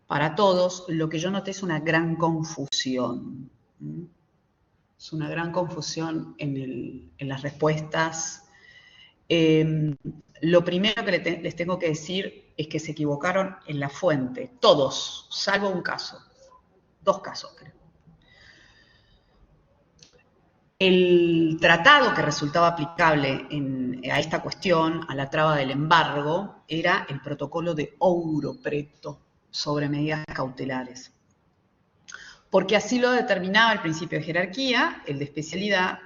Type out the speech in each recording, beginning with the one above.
para todos, lo que yo noté es una gran confusión. Es una gran confusión en las respuestas. Lo primero que les tengo que decir es que se equivocaron en la fuente, todos, salvo un caso, 2 casos creo. El tratado que resultaba aplicable a esta cuestión, a la traba del embargo, era el protocolo de Ouro Preto sobre medidas cautelares. Porque así lo determinaba el principio de jerarquía, el de especialidad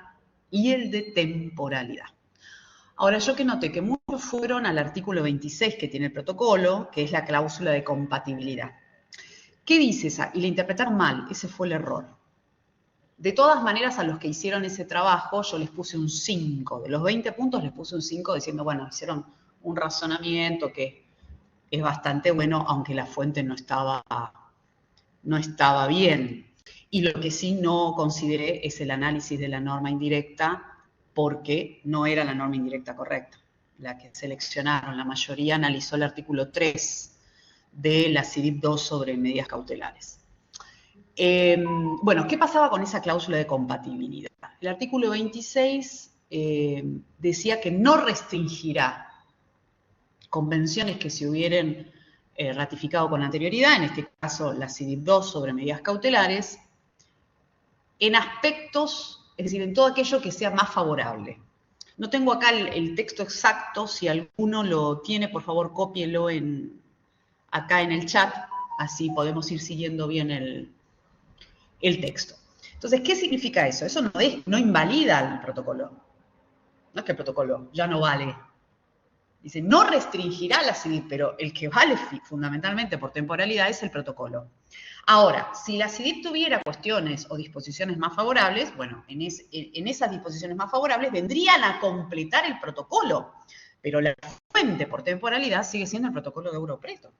y el de temporalidad. Ahora, yo que noté que muchos fueron al artículo 26 que tiene el protocolo, que es la cláusula de compatibilidad. ¿Qué dice esa? Y la interpretaron mal, ese fue el error. De todas maneras, a los que hicieron ese trabajo, yo les puse un 5. De los 20 puntos les puse un 5 diciendo, bueno, hicieron un razonamiento que es bastante bueno, aunque la fuente no estaba bien. Y lo que sí no consideré es el análisis de la norma indirecta, porque no era la norma indirecta correcta. La que seleccionaron, la mayoría analizó el artículo 3 de la CIDIP 2 sobre medidas cautelares. Bueno, ¿qué pasaba con esa cláusula de compatibilidad? El artículo 26 decía que no restringirá convenciones que se hubieran ratificado con anterioridad, en este caso la CIDIP 2 sobre medidas cautelares, en aspectos, es decir, en todo aquello que sea más favorable. No tengo acá el texto exacto, si alguno lo tiene, por favor, cópielo acá en el chat, así podemos ir siguiendo bien el texto. Entonces, ¿qué significa eso? Eso no invalida el protocolo. No es que el protocolo ya no vale. Dice, no restringirá la CIDIP, pero el que vale fundamentalmente por temporalidad es el protocolo. Ahora, si la CIDIP tuviera cuestiones o disposiciones más favorables, bueno, en esas disposiciones más favorables vendrían a completar el protocolo, pero la fuente por temporalidad sigue siendo el protocolo de Ouro Preto.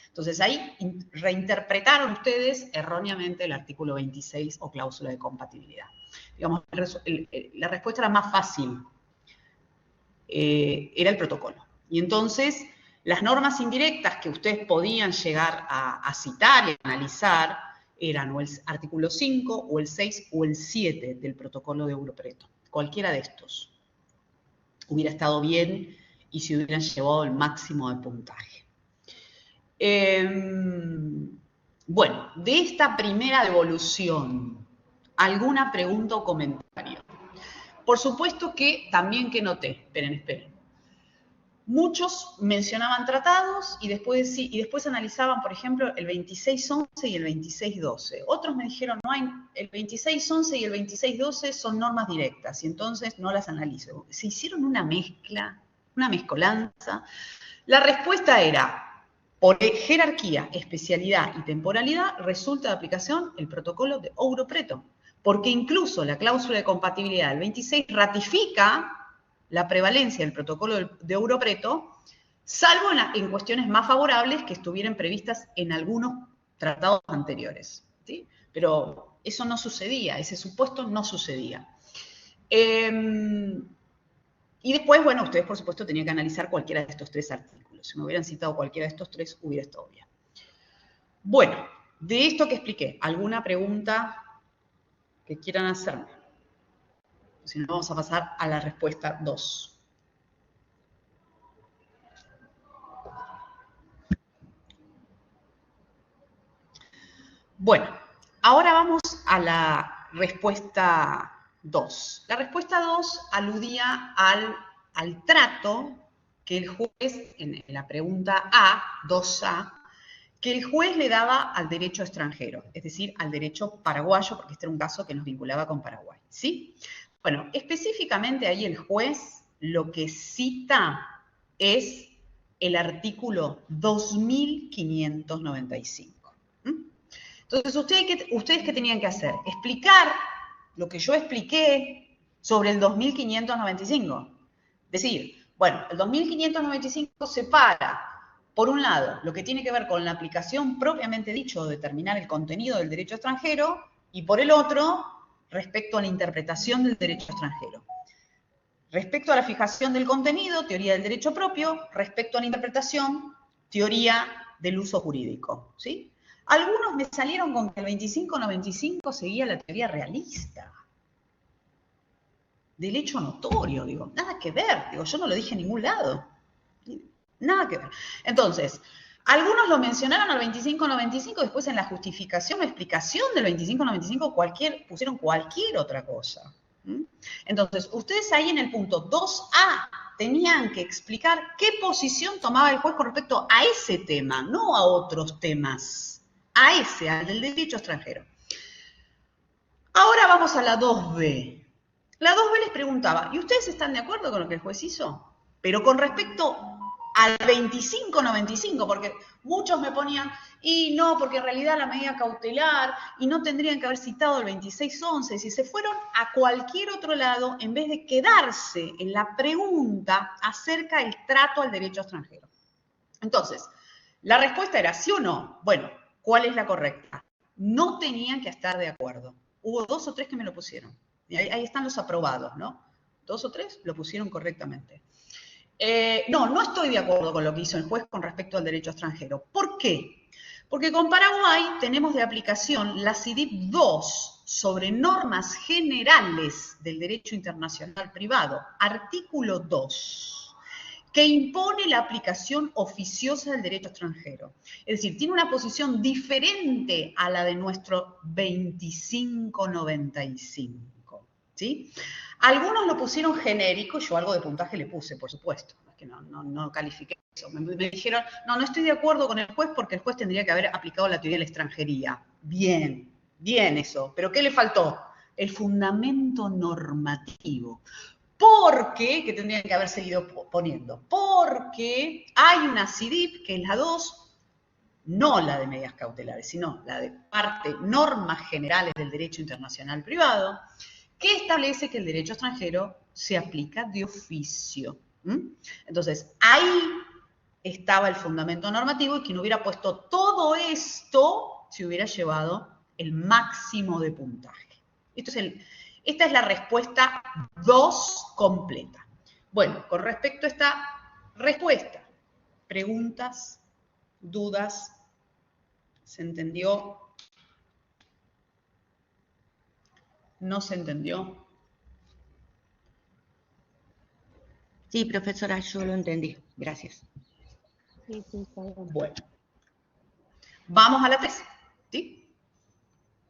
Entonces ahí reinterpretaron ustedes erróneamente el artículo 26 o cláusula de compatibilidad. Digamos, la respuesta era más fácil, era el protocolo. Y entonces las normas indirectas que ustedes podían llegar a citar y a analizar eran o el artículo 5 o el 6 o el 7 del protocolo de Ouro Preto. Cualquiera de estos hubiera estado bien y se hubieran llevado el máximo de puntaje. Bueno, de esta primera devolución, ¿alguna pregunta o comentario? Por supuesto que también que noté, esperen. Muchos mencionaban tratados y después analizaban, por ejemplo, el 2611 y el 2612. Otros me dijeron, no hay, el 2611 y el 2612 son normas directas y entonces no las analizo. Se hicieron una mezcla, una mezcolanza. La respuesta era, por jerarquía, especialidad y temporalidad, resulta de aplicación el protocolo de Ouro Preto, porque incluso la cláusula de compatibilidad del 26 ratifica la prevalencia del protocolo de Ouro Preto, salvo en cuestiones más favorables que estuvieran previstas en algunos tratados anteriores, ¿sí? Pero eso no sucedía, ese supuesto no sucedía. Y después, bueno, ustedes por supuesto tenían que analizar cualquiera de estos 3 artículos. Si me hubieran citado cualquiera de estos 3, hubiera estado bien. Bueno, de esto que expliqué, ¿alguna pregunta que quieran hacerme? Si no, vamos a pasar a la respuesta 2. Bueno, ahora vamos a la respuesta 2. La respuesta 2 aludía al trato que el juez, en la pregunta A, 2A, que el juez le daba al derecho extranjero, es decir, al derecho paraguayo, porque este era un caso que nos vinculaba con Paraguay, ¿sí? Bueno, específicamente ahí el juez lo que cita es el artículo 2595. Entonces, ¿ustedes qué tenían que hacer? Explicar lo que yo expliqué sobre el 2595. Decir, bueno, el 2595 separa, por un lado, lo que tiene que ver con la aplicación propiamente dicho, determinar el contenido del derecho extranjero, y por el otro, respecto a la interpretación del derecho extranjero. Respecto a la fijación del contenido, teoría del derecho propio, respecto a la interpretación, teoría del uso jurídico, ¿sí? Algunos me salieron con que el 25-95 seguía la teoría realista. Del hecho notorio, digo, nada que ver, digo, yo no lo dije en ningún lado. Nada que ver. Entonces, algunos lo mencionaron al 25-95, después en la justificación o explicación del 25-95 pusieron cualquier otra cosa. Entonces, ustedes ahí en el punto 2A tenían que explicar qué posición tomaba el juez con respecto a ese tema, no a otros temas, a ese, al del derecho extranjero. Ahora vamos a la 2B. La 2B les preguntaba, ¿y ustedes están de acuerdo con lo que el juez hizo? Pero con respecto al 25-95, porque muchos me ponían, y no, porque en realidad la medida cautelar, y no tendrían que haber citado el 26-11, si se fueron a cualquier otro lado, en vez de quedarse en la pregunta acerca del trato al derecho extranjero. Entonces, la respuesta era sí o no. Bueno, ¿cuál es la correcta? No tenían que estar de acuerdo. Hubo 2 o 3 que me lo pusieron. Y ahí están los aprobados, ¿no? 2 o 3 lo pusieron correctamente. No estoy de acuerdo con lo que hizo el juez con respecto al derecho extranjero. ¿Por qué? Porque con Paraguay tenemos de aplicación la CIDIP 2 sobre normas generales del derecho internacional privado, artículo 2, que impone la aplicación oficiosa del derecho extranjero. Es decir, tiene una posición diferente a la de nuestro 2595, ¿sí? Algunos lo pusieron genérico, yo algo de puntaje le puse, por supuesto, es que no califiqué eso. Me dijeron, no estoy de acuerdo con el juez porque el juez tendría que haber aplicado la teoría de la extranjería. Bien eso, pero ¿qué le faltó? El fundamento normativo. Porque, que tendrían que haber seguido poniendo, porque hay una CIDIP, que es la 2, no la de medidas cautelares, sino la de parte normas generales del derecho internacional privado, que establece que el derecho extranjero se aplica de oficio. Entonces, ahí estaba el fundamento normativo y quien hubiera puesto todo esto se hubiera llevado el máximo de puntaje. Esta es la respuesta 2 completa. Bueno, con respecto a esta respuesta, preguntas, dudas, ¿se entendió? ¿No se entendió? Sí, profesora, yo lo entendí. Gracias. Sí, está bien. Bueno. Vamos a la 3, ¿sí?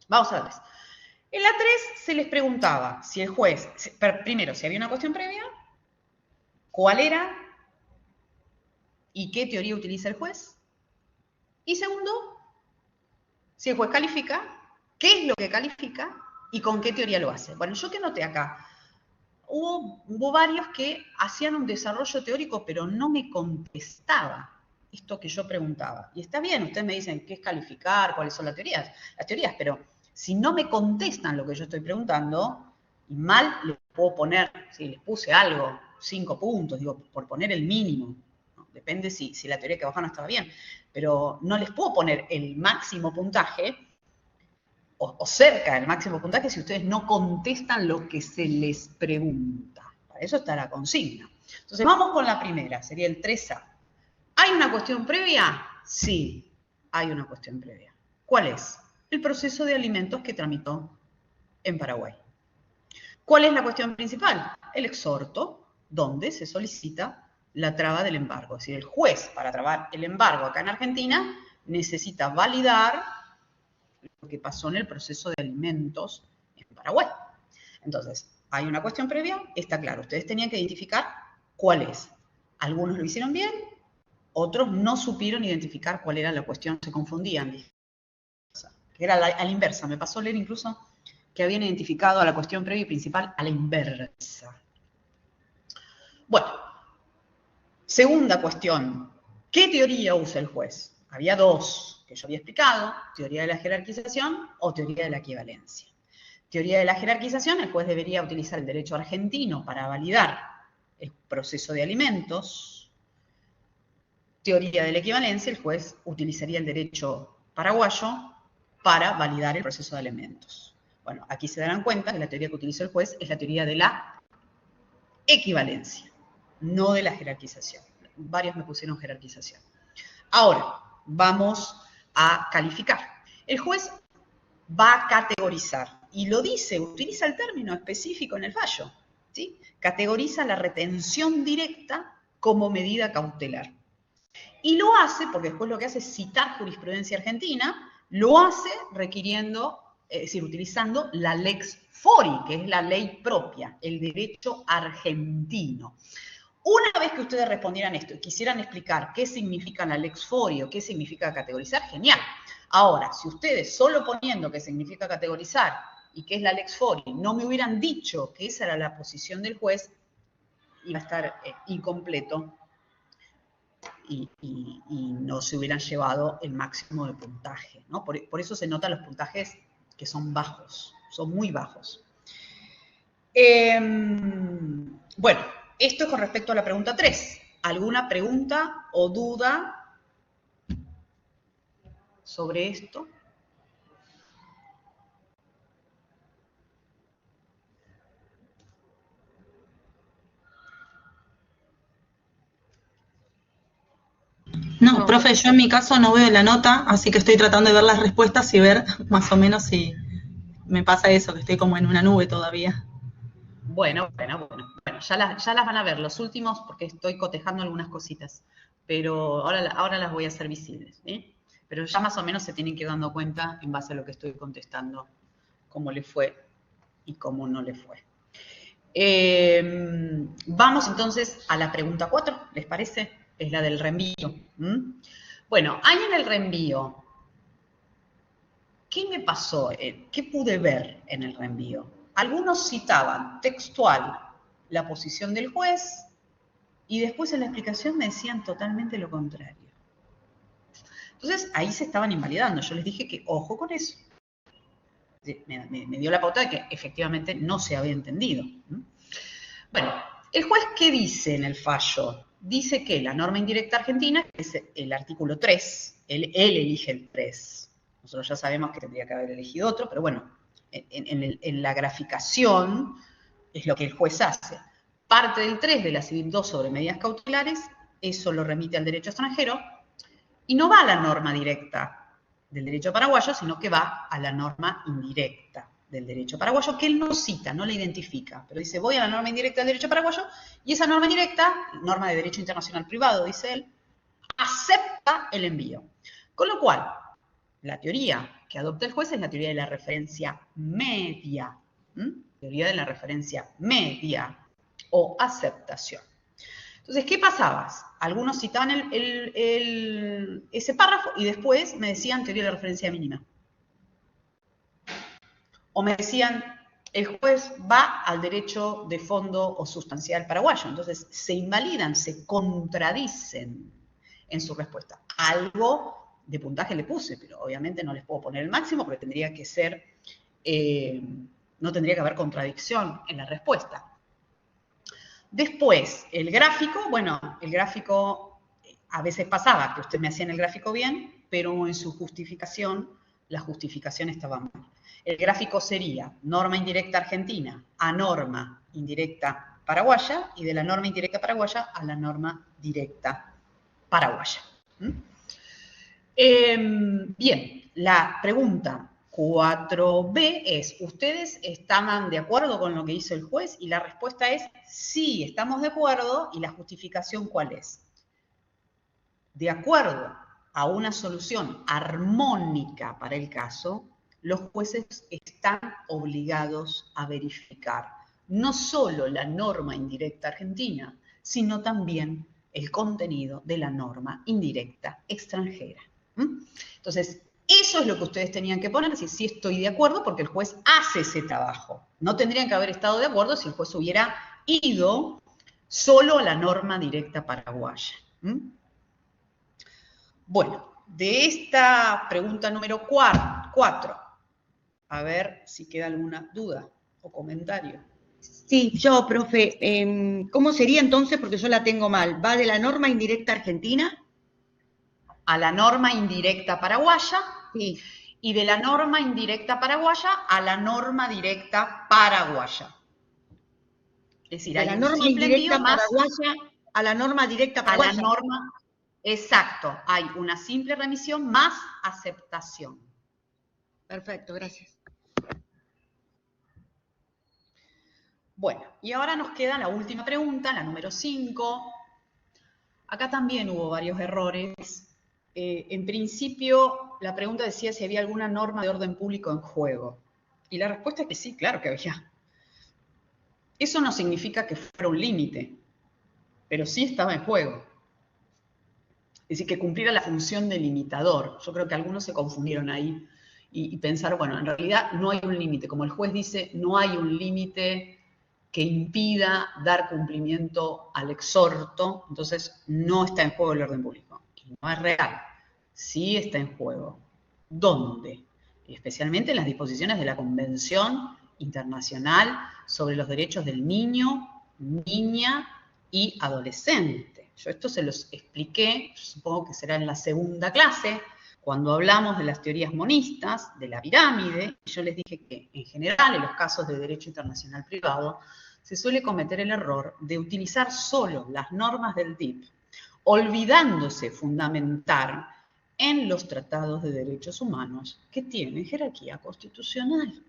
Vamos a la 3. En la 3 se les preguntaba si el juez, primero, si había una cuestión previa, cuál era y qué teoría utiliza el juez. Y segundo, si el juez califica, qué es lo que califica y con qué teoría lo hace. Bueno, yo que noté acá, hubo varios que hacían un desarrollo teórico, pero no me contestaba esto que yo preguntaba. Y está bien, ustedes me dicen qué es calificar, cuáles son las teorías, pero si no me contestan lo que yo estoy preguntando, y mal les puedo poner, si les puse algo, 5 puntos, digo, por poner el mínimo, ¿no? Depende si la teoría que bajaron estaba bien, pero no les puedo poner el máximo puntaje o cerca del máximo puntaje si ustedes no contestan lo que se les pregunta. Para eso está la consigna. Entonces, vamos con la primera, sería el 3A. ¿Hay una cuestión previa? Sí, hay una cuestión previa. ¿Cuál es? El proceso de alimentos que tramitó en Paraguay. ¿Cuál es la cuestión principal? El exhorto, donde se solicita la traba del embargo. Es decir, el juez, para trabar el embargo acá en Argentina, necesita validar lo que pasó en el proceso de alimentos en Paraguay. Entonces, hay una cuestión previa, está claro. Ustedes tenían que identificar cuál es. Algunos lo hicieron bien, otros no supieron identificar cuál era la cuestión, se confundían. Que era a la inversa. Me pasó a leer incluso que habían identificado a la cuestión previa y principal a la inversa. Bueno, segunda cuestión. ¿Qué teoría usa el juez? Había 2 que yo había explicado, teoría de la jerarquización o teoría de la equivalencia. Teoría de la jerarquización, el juez debería utilizar el derecho argentino para validar el proceso de alimentos. Teoría de la equivalencia, el juez utilizaría el derecho paraguayo para validar el proceso de alimentos. Bueno, aquí se darán cuenta que la teoría que utiliza el juez es la teoría de la equivalencia, no de la jerarquización. Varios me pusieron jerarquización. Ahora, vamos a calificar. El juez va a categorizar, y lo dice, utiliza el término específico en el fallo, ¿sí? Categoriza la retención directa como medida cautelar. Y lo hace, porque después lo que hace es citar jurisprudencia argentina, lo hace requiriendo, es decir, utilizando la lex fori, que es la ley propia, el derecho argentino. Una vez que ustedes respondieran esto y quisieran explicar qué significa la lex fori o qué significa categorizar, genial. Ahora, si ustedes solo poniendo qué significa categorizar y qué es la lex fori no me hubieran dicho que esa era la posición del juez, iba a estar incompleto y no se hubieran llevado el máximo de puntaje, ¿no? Por eso se notan los puntajes que son bajos, son muy bajos. Bueno, esto es con respecto a la pregunta 3. ¿Alguna pregunta o duda sobre esto? No, profe, yo en mi caso no veo la nota, así que estoy tratando de ver las respuestas y ver más o menos si me pasa eso, que estoy como en una nube todavía. Bueno, ya las van a ver, los últimos, porque estoy cotejando algunas cositas, pero ahora las voy a hacer visibles, ¿sí? Pero ya más o menos se tienen que ir dando cuenta en base a lo que estoy contestando, cómo le fue y cómo no le fue. Vamos entonces a la pregunta 4, ¿les parece? Es la del reenvío. Bueno, ahí en el reenvío, ¿qué me pasó? ¿Qué pude ver en el reenvío? Algunos citaban textual la posición del juez y después en la explicación me decían totalmente lo contrario. Entonces, ahí se estaban invalidando. Yo les dije que ojo con eso. Me dio la pauta de que efectivamente no se había entendido. Bueno, ¿el juez qué dice en el fallo? Dice que la norma indirecta argentina, que es el artículo 3, él elige el 3. Nosotros ya sabemos que tendría que haber elegido otro, pero bueno, en la graficación es lo que el juez hace. Parte del 3 de la Civil 2 sobre medidas cautelares, eso lo remite al derecho extranjero, y no va a la norma directa del derecho paraguayo, sino que va a la norma indirecta del derecho paraguayo, que él no cita, no la identifica, pero dice, voy a la norma indirecta del derecho paraguayo, y esa norma indirecta, norma de derecho internacional privado, dice él, acepta el envío. Con lo cual, la teoría que adopta el juez es la teoría de la referencia media, teoría de la referencia media o aceptación. Entonces, ¿qué pasaba? Algunos citaban ese párrafo y después me decían teoría de la referencia mínima. O me decían, el juez va al derecho de fondo o sustancial paraguayo. Entonces, se invalidan, se contradicen en su respuesta. Algo de puntaje le puse, pero obviamente no les puedo poner el máximo porque tendría que ser, no tendría que haber contradicción en la respuesta. Después, el gráfico, bueno, el gráfico a veces pasaba que usted me hacía en el gráfico bien, pero en su justificación, la justificación estaba mal. El gráfico sería norma indirecta argentina a norma indirecta paraguaya y de la norma indirecta paraguaya a la norma directa paraguaya. Bien, la pregunta 4B es, ¿ustedes estaban de acuerdo con lo que hizo el juez? Y la respuesta es, sí, estamos de acuerdo. ¿Y la justificación cuál es? De acuerdo a una solución armónica para el caso, los jueces están obligados a verificar no solo la norma indirecta argentina, sino también el contenido de la norma indirecta extranjera. Entonces, eso es lo que ustedes tenían que poner, si sí estoy de acuerdo, porque el juez hace ese trabajo. No tendrían que haber estado de acuerdo si el juez hubiera ido solo a la norma directa paraguaya. Bueno, de esta pregunta número 4, a ver si queda alguna duda o comentario. Sí, yo, profe, ¿cómo sería entonces? Porque yo la tengo mal. ¿Va de la norma indirecta argentina? A la norma indirecta paraguaya, Sí. Y de la norma indirecta paraguaya a la norma directa paraguaya. Es decir, De hay la un norma simple envío indirecta más paraguaya a la norma directa a paraguaya. la norma, Exacto, hay una simple remisión más aceptación. Perfecto, gracias. Bueno, y ahora nos queda la última pregunta, la número 5. Acá también hubo varios errores. En principio, la pregunta decía si había alguna norma de orden público en juego. Y la respuesta es que sí, claro que había. Eso no significa que fuera un límite, pero sí estaba en juego. Es decir, que cumpliera la función de limitador. Yo creo que algunos se confundieron ahí y pensaron, bueno, en realidad no hay un límite. Como el juez dice, no hay un límite que impida dar cumplimiento al exhorto, entonces no está en juego el orden público. Y no es real. Sí está en juego. ¿Dónde? Especialmente en las disposiciones de la Convención Internacional sobre los Derechos del Niño, Niña y Adolescente. Yo esto se los expliqué, supongo que será en la segunda clase, cuando hablamos de las teorías monistas, de la pirámide. Yo les dije que en general en los casos de derecho internacional privado se suele cometer el error de utilizar solo las normas del DIP, olvidándose fundamentar en los tratados de derechos humanos que tienen jerarquía constitucional.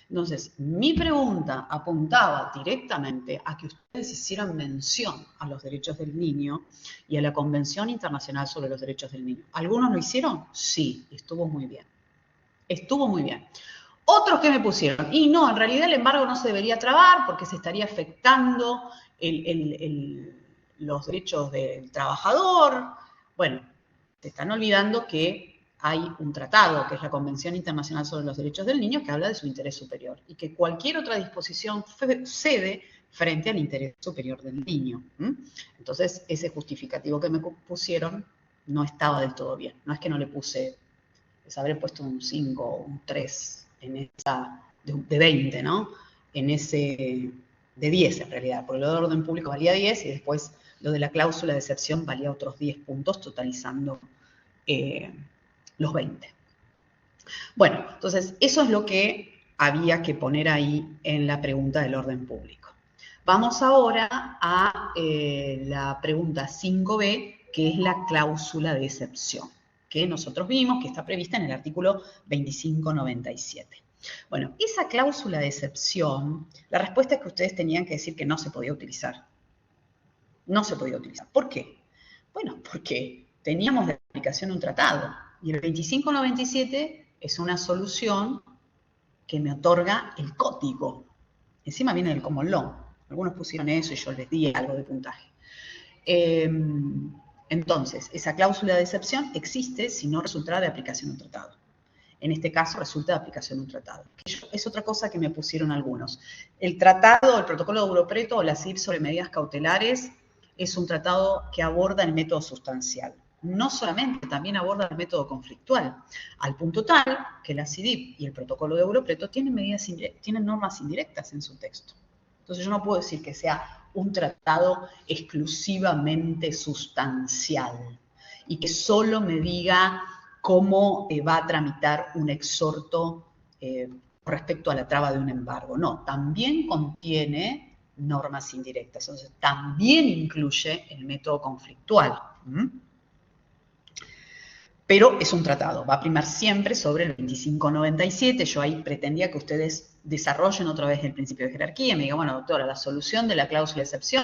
Entonces, mi pregunta apuntaba directamente a que ustedes hicieran mención a los derechos del niño y a la Convención Internacional sobre los Derechos del Niño. ¿Algunos lo hicieron? Sí, estuvo muy bien. Estuvo muy bien. Otros que me pusieron, y no, en realidad el embargo no se debería trabar porque se estaría afectando los derechos del trabajador. Bueno, se están olvidando que hay un tratado, que es la Convención Internacional sobre los Derechos del Niño, que habla de su interés superior y que cualquier otra disposición cede frente al interés superior del niño. Entonces, ese justificativo que me pusieron no estaba del todo bien. No es que no le puse, les habré puesto un 5 o un 3 en esa, de 20, ¿no? En ese, de 10 en realidad, porque lo de orden público valía 10 y después lo de la cláusula de excepción valía otros 10 puntos, totalizando los 20. Bueno, entonces eso es lo que había que poner ahí en la pregunta del orden público. Vamos ahora a la pregunta 5b, que es la cláusula de excepción, que nosotros vimos que está prevista en el artículo 2597. Bueno, esa cláusula de excepción, la respuesta es que ustedes tenían que decir que no se podía utilizar. No se podía utilizar. ¿Por qué? Bueno, porque teníamos de aplicación un tratado. Y el 2597 es una solución que me otorga el código. Encima viene del common law. Algunos pusieron eso y yo les di algo de puntaje. Entonces, esa cláusula de excepción existe si no resultara de aplicación un tratado. En este caso resulta de aplicación un tratado. Es otra cosa que me pusieron algunos. El tratado, el protocolo de Europreto o la CIP sobre medidas cautelares es un tratado que aborda el método sustancial. No solamente, también aborda el método conflictual, al punto tal que la CIDIP y el protocolo de Europreto tienen normas indirectas en su texto. Entonces yo no puedo decir que sea un tratado exclusivamente sustancial y que solo me diga cómo va a tramitar un exhorto respecto a la traba de un embargo. No, también contiene normas indirectas, entonces también incluye el método conflictual. Pero es un tratado, va a primar siempre sobre el 2597. Yo ahí pretendía que ustedes desarrollen otra vez el principio de jerarquía y me digan, bueno, doctora, la solución de la cláusula de excepción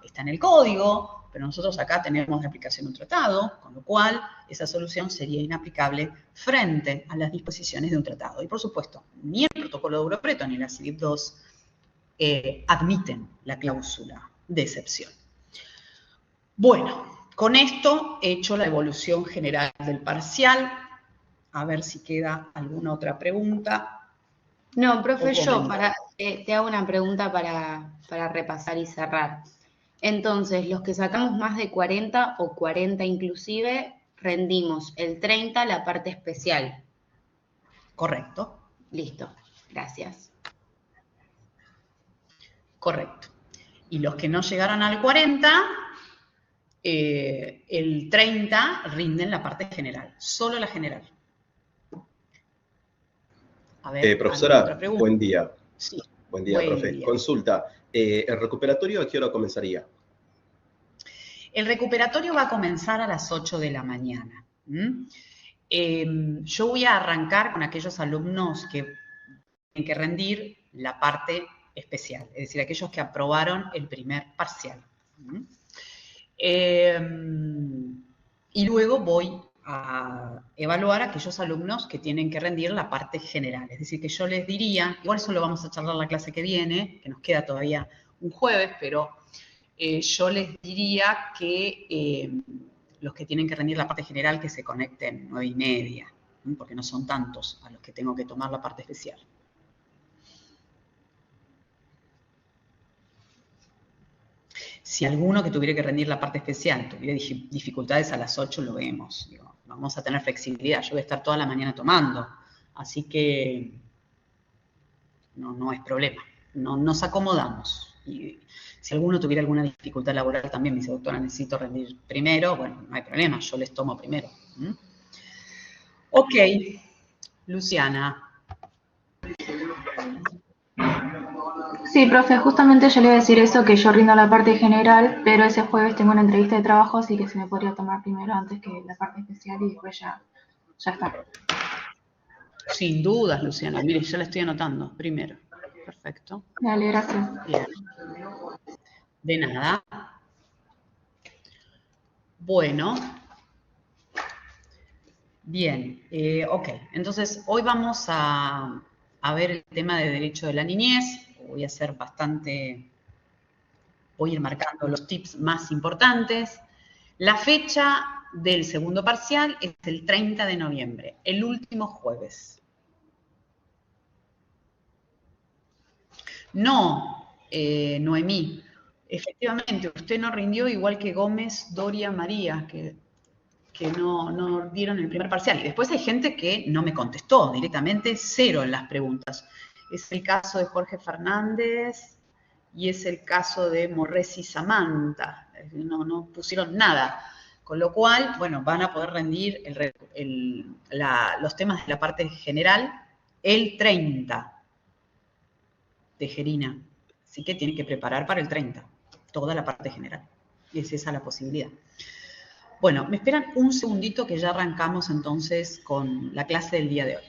está en el código, pero nosotros acá tenemos de aplicación un tratado, con lo cual esa solución sería inaplicable frente a las disposiciones de un tratado. Y por supuesto, ni el protocolo de Europreto ni la CIDIP 2 admiten la cláusula de excepción. Bueno, con esto he hecho la evolución general del parcial. A ver si queda alguna otra pregunta. No, profe, yo te hago una pregunta para repasar y cerrar. Entonces, los que sacamos más de 40 o 40 inclusive, rendimos el 30 la parte especial. Correcto. Listo, gracias. Correcto. Y los que no llegaron al 40, el 30 rinden la parte general, solo la general. A ver, profesora, buen día. Sí. Buen día, profe. Consulta, ¿el recuperatorio a qué hora comenzaría? El recuperatorio va a comenzar a las 8 de la mañana. Yo voy a arrancar con aquellos alumnos que tienen que rendir la parte especial, es decir, aquellos que aprobaron el primer parcial. Y luego voy a evaluar a aquellos alumnos que tienen que rendir la parte general. Es decir, que yo les diría, igual eso lo vamos a charlar la clase que viene, que nos queda todavía un jueves, pero yo les diría que los que tienen que rendir la parte general que se conecten 9:30, porque no son tantos a los que tengo que tomar la parte especial. Si alguno que tuviera que rendir la parte especial tuviera dificultades a las 8, lo vemos. Digo, vamos a tener flexibilidad. Yo voy a estar toda la mañana tomando. Así que no es problema. Nos acomodamos. Y si alguno tuviera alguna dificultad laboral también, me dice, doctora, necesito rendir primero. Bueno, no hay problema. Yo les tomo primero. Ok. Luciana. Sí, profe, justamente yo le iba a decir eso, que yo rindo la parte general, pero ese jueves tengo una entrevista de trabajo, así que se me podría tomar primero antes que la parte especial y después ya está. Sin dudas, Luciana. Mire, yo la estoy anotando primero. Perfecto. Dale, gracias. Bien. De nada. Bueno. Bien. Ok. Entonces, hoy vamos a ver el tema de derecho de la niñez. Voy a hacer voy a ir marcando los tips más importantes. La fecha del segundo parcial es el 30 de noviembre, el último jueves. No, Noemí, efectivamente, usted no rindió igual que Gómez, Doria, María, que no dieron el primer parcial. Y después hay gente que no me contestó directamente, 0 en las preguntas. Es el caso de Jorge Fernández y es el caso de Morresi Samantha. No pusieron nada. Con lo cual, bueno, van a poder rendir los temas de la parte general el 30 de Gerina. Así que tienen que preparar para el 30 toda la parte general. Y es esa la posibilidad. Bueno, me esperan un segundito que ya arrancamos entonces con la clase del día de hoy.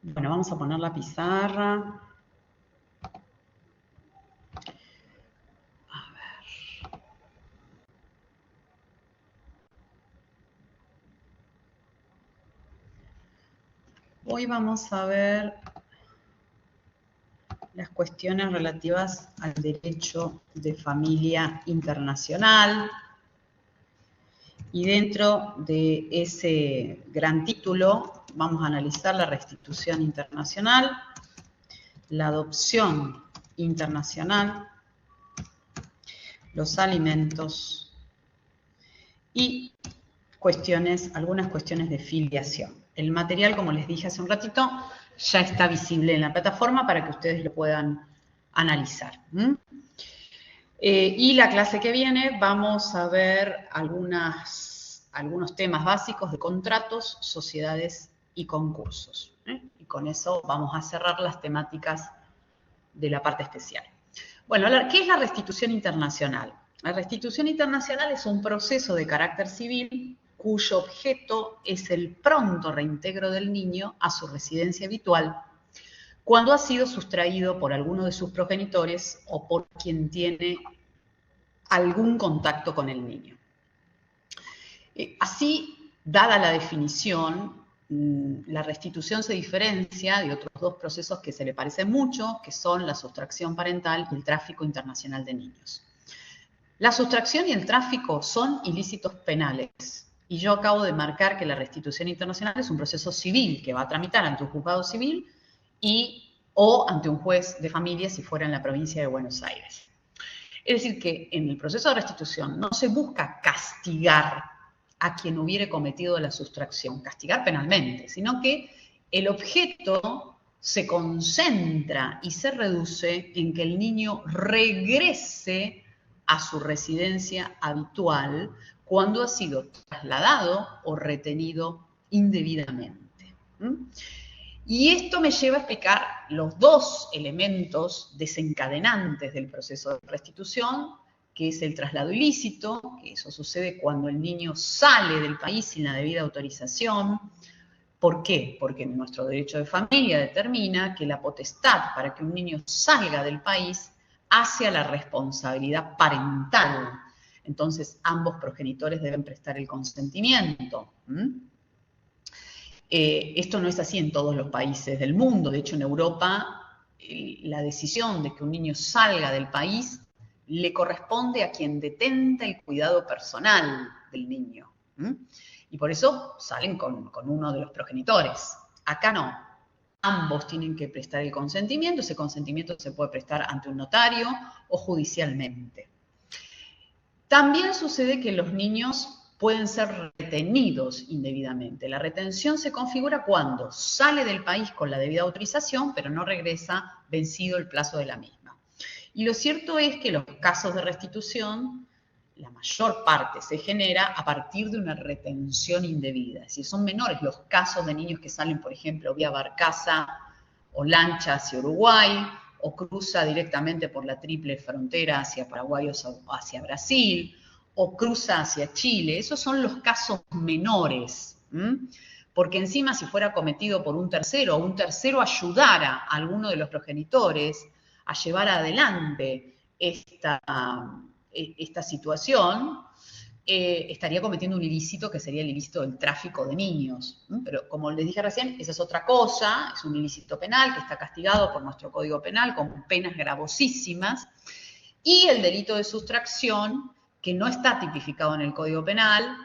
Bueno, vamos a poner la pizarra. A ver. Hoy vamos a ver las cuestiones relativas al derecho de familia internacional. Y dentro de ese gran título vamos a analizar la restitución internacional, la adopción internacional, los alimentos y algunas cuestiones de filiación. El material, como les dije hace un ratito, ya está visible en la plataforma para que ustedes lo puedan analizar. Y la clase que viene vamos a ver algunos temas básicos de contratos, sociedades y concursos. Y con eso vamos a cerrar las temáticas de la parte especial. Bueno, ¿qué es la restitución internacional? La restitución internacional es un proceso de carácter civil cuyo objeto es el pronto reintegro del niño a su residencia habitual cuando ha sido sustraído por alguno de sus progenitores o por quien tiene algún contacto con el niño. Así, dada la definición, la restitución se diferencia de otros dos procesos que se le parecen mucho, que son la sustracción parental y el tráfico internacional de niños. La sustracción y el tráfico son ilícitos penales Y yo acabo de marcar que la restitución internacional es un proceso civil que va a tramitar ante un juzgado civil o ante un juez de familia si fuera en la provincia de Buenos Aires. Es decir, que en el proceso de restitución no se busca castigar a quien hubiere cometido la sustracción, castigar penalmente, sino que el objeto se concentra y se reduce en que el niño regrese a su residencia habitual cuando ha sido trasladado o retenido indebidamente. Y esto me lleva a explicar los dos elementos desencadenantes del proceso de restitución, que es el traslado ilícito, que eso sucede cuando el niño sale del país sin la debida autorización. ¿Por qué? Porque nuestro derecho de familia determina que la potestad para que un niño salga del país hace a la responsabilidad parental. Entonces, ambos progenitores deben prestar el consentimiento. Esto no es así en todos los países del mundo. De hecho, en Europa, la decisión de que un niño salga del país le corresponde a quien detenta el cuidado personal del niño. Y por eso salen con uno de los progenitores. Acá no. Ambos tienen que prestar el consentimiento. Ese consentimiento se puede prestar ante un notario o judicialmente. También sucede que los niños pueden ser retenidos indebidamente. La retención se configura cuando sale del país con la debida autorización, pero no regresa vencido el plazo de la misma. Y lo cierto es que los casos de restitución, la mayor parte se genera a partir de una retención indebida. Es decir, son menores los casos de niños que salen, por ejemplo, vía barcaza o lancha hacia Uruguay, o cruza directamente por la triple frontera hacia Paraguay o hacia Brasil, o cruza hacia Chile. Esos son los casos menores, porque encima si fuera cometido por un tercero, o un tercero ayudara a alguno de los progenitores a llevar adelante esta situación, estaría cometiendo un ilícito que sería el ilícito del tráfico de niños. Pero como les dije recién, esa es otra cosa, es un ilícito penal que está castigado por nuestro Código Penal con penas gravosísimas, y el delito de sustracción, que no está tipificado en el Código Penal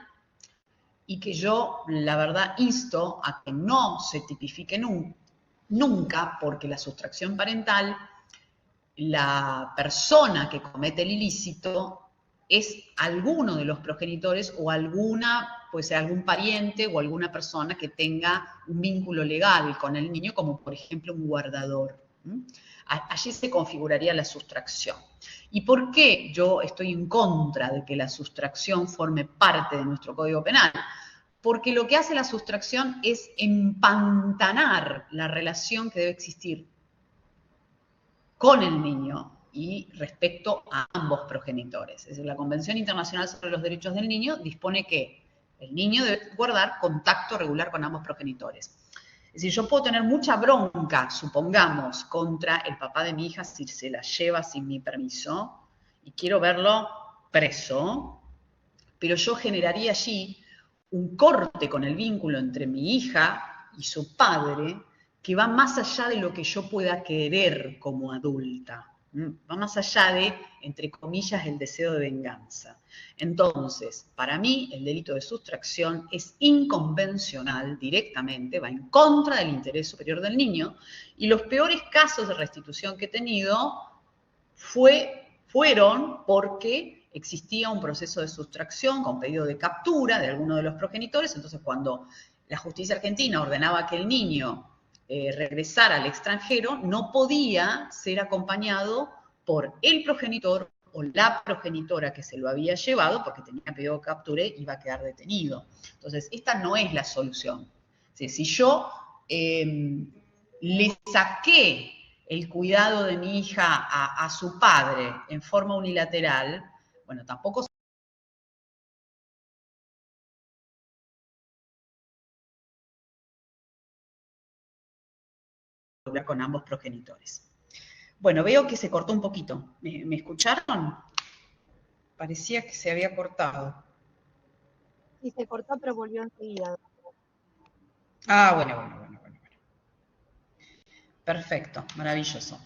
y que yo, la verdad, insto a que no se tipifique nunca, porque la sustracción parental, la persona que comete el ilícito es alguno de los progenitores o puede ser algún pariente o alguna persona que tenga un vínculo legal con el niño, como por ejemplo un guardador. Allí se configuraría la sustracción. ¿Y por qué yo estoy en contra de que la sustracción forme parte de nuestro Código Penal? Porque lo que hace la sustracción es empantanar la relación que debe existir con el niño y respecto a ambos progenitores. Es decir, la Convención Internacional sobre los Derechos del Niño dispone que el niño debe guardar contacto regular con ambos progenitores. Es decir, yo puedo tener mucha bronca, supongamos, contra el papá de mi hija si se la lleva sin mi permiso y quiero verlo preso, pero yo generaría allí un corte con el vínculo entre mi hija y su padre que va más allá de lo que yo pueda querer como adulta. Va más allá de, entre comillas, el deseo de venganza. Entonces, para mí, el delito de sustracción es inconvencional directamente, va en contra del interés superior del niño, y los peores casos de restitución que he tenido fueron porque existía un proceso de sustracción con pedido de captura de alguno de los progenitores. Entonces, cuando la justicia argentina ordenaba que el niño regresar al extranjero, no podía ser acompañado por el progenitor o la progenitora que se lo había llevado, porque tenía pedido de captura y iba a quedar detenido. Entonces, esta no es la solución. Si yo le saqué el cuidado de mi hija a su padre en forma unilateral, bueno, tampoco con ambos progenitores. Bueno, veo que se cortó un poquito. ¿Me escucharon? Parecía que se había cortado. Sí, se cortó, pero volvió enseguida. Ah, bueno. Perfecto, maravilloso.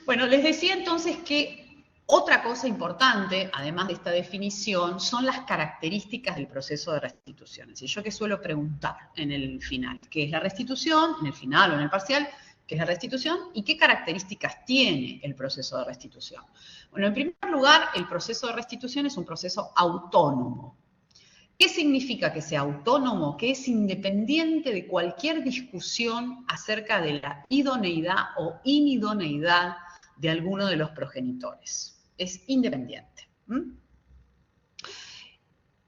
Bueno, les decía entonces que Otra cosa importante, además de esta definición, son las características del proceso de restitución. Es decir, yo que suelo preguntar en el final, ¿qué es la restitución? En el final o en el parcial, ¿qué es la restitución? ¿Y qué características tiene el proceso de restitución? Bueno, en primer lugar, el proceso de restitución es un proceso autónomo. ¿Qué significa que sea autónomo? Que es independiente de cualquier discusión acerca de la idoneidad o inidoneidad de alguno de los progenitores. Es independiente.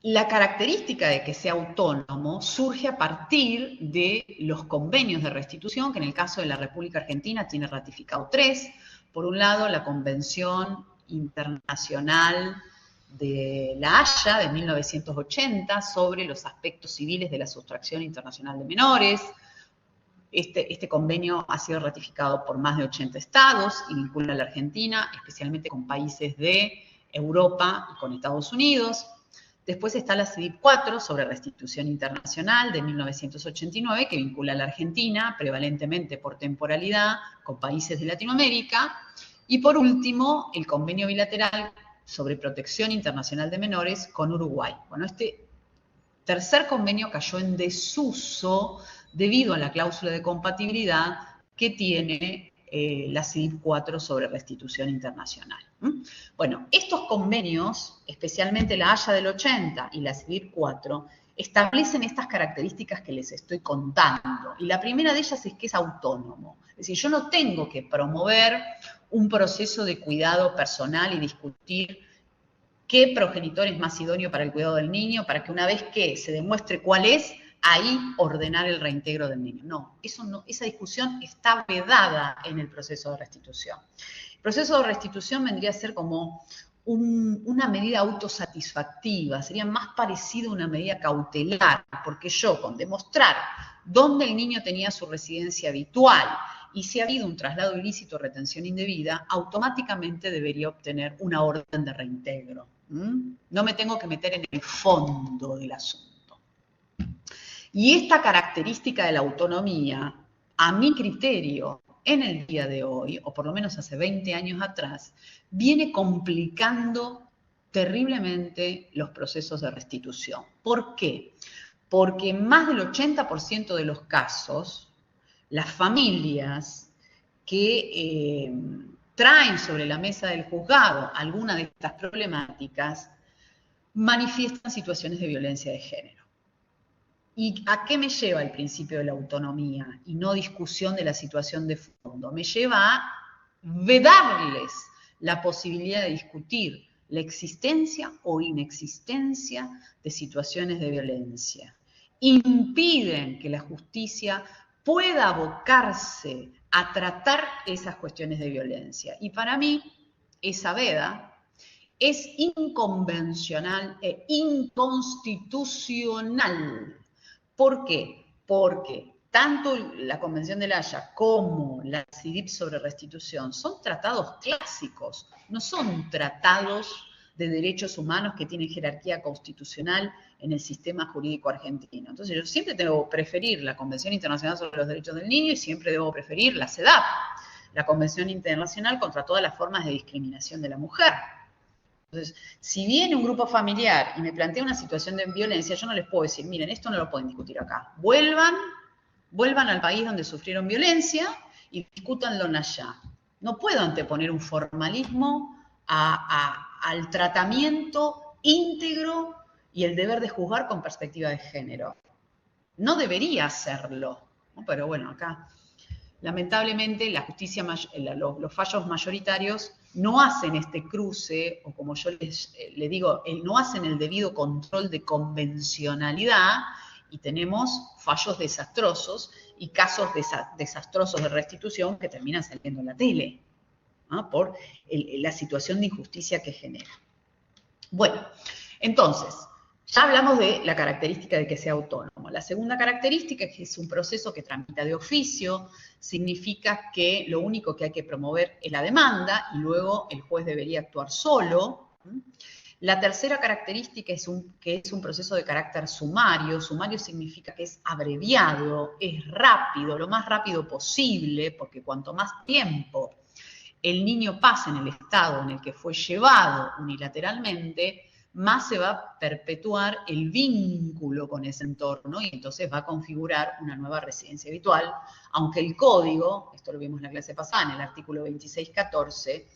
La característica de que sea autónomo surge a partir de los convenios de restitución, que en el caso de la República Argentina tiene ratificado 3. Por un lado, la Convención Internacional de La Haya de 1980 sobre los aspectos civiles de la sustracción internacional de menores. Este convenio ha sido ratificado por más de 80 estados y vincula a la Argentina, especialmente con países de Europa y con Estados Unidos. Después está la CIDIP 4 sobre restitución internacional de 1989, que vincula a la Argentina, prevalentemente por temporalidad, con países de Latinoamérica. Y por último, el convenio bilateral sobre protección internacional de menores con Uruguay. Bueno, este tercer convenio cayó en desuso debido a la cláusula de compatibilidad que tiene la CIDIP 4 sobre restitución internacional. Bueno, estos convenios, especialmente la Haya del 80 y la CIDIP 4, establecen estas características que les estoy contando. Y la primera de ellas es que es autónomo. Es decir, yo no tengo que promover un proceso de cuidado personal y discutir qué progenitor es más idóneo para el cuidado del niño, para que una vez que se demuestre cuál es, ahí ordenar el reintegro del niño. No, esa discusión está vedada en el proceso de restitución. El proceso de restitución vendría a ser como una medida autosatisfactiva, sería más parecido a una medida cautelar, porque yo, con demostrar dónde el niño tenía su residencia habitual y si ha habido un traslado ilícito o retención indebida, automáticamente debería obtener una orden de reintegro. No me tengo que meter en el fondo del asunto. Y esta característica de la autonomía, a mi criterio, en el día de hoy, o por lo menos hace 20 años atrás, viene complicando terriblemente los procesos de restitución. ¿Por qué? Porque en más del 80% de los casos, las familias que traen sobre la mesa del juzgado alguna de estas problemáticas manifiestan situaciones de violencia de género. ¿Y a qué me lleva el principio de la autonomía y no discusión de la situación de fondo? Me lleva a vedarles la posibilidad de discutir la existencia o inexistencia de situaciones de violencia. Impiden que la justicia pueda abocarse a tratar esas cuestiones de violencia. Y para mí, esa veda es inconvencional e inconstitucional. ¿Por qué? Porque tanto la Convención de La Haya como la CIDIP sobre restitución son tratados clásicos, no son tratados de derechos humanos que tienen jerarquía constitucional en el sistema jurídico argentino. Entonces yo siempre debo preferir la Convención Internacional sobre los Derechos del Niño y siempre debo preferir la CEDAW, la Convención Internacional contra todas las formas de discriminación de la mujer. Entonces, si viene un grupo familiar y me plantea una situación de violencia, yo no les puedo decir, miren, esto no lo pueden discutir acá. Vuelvan al país donde sufrieron violencia y discútanlo allá. No puedo anteponer un formalismo al tratamiento íntegro y el deber de juzgar con perspectiva de género. No debería hacerlo, ¿no? Pero bueno, acá lamentablemente la justicia, los fallos mayoritarios no hacen este cruce, o como yo le digo, no hacen el debido control de convencionalidad y tenemos fallos desastrosos y casos desastrosos de restitución que terminan saliendo en la tele, ¿no? Por la situación de injusticia que genera. Bueno, entonces, ya hablamos de la característica de que sea autónomo. La segunda característica es que es un proceso que tramita de oficio, significa que lo único que hay que promover es la demanda y luego el juez debería actuar solo. La tercera característica es que es un proceso de carácter sumario. Sumario significa que es abreviado, es rápido, lo más rápido posible, porque cuanto más tiempo el niño pasa en el estado en el que fue llevado unilateralmente, más se va a perpetuar el vínculo con ese entorno y entonces va a configurar una nueva residencia habitual, aunque el código, esto lo vimos en la clase pasada, en el artículo 26.14,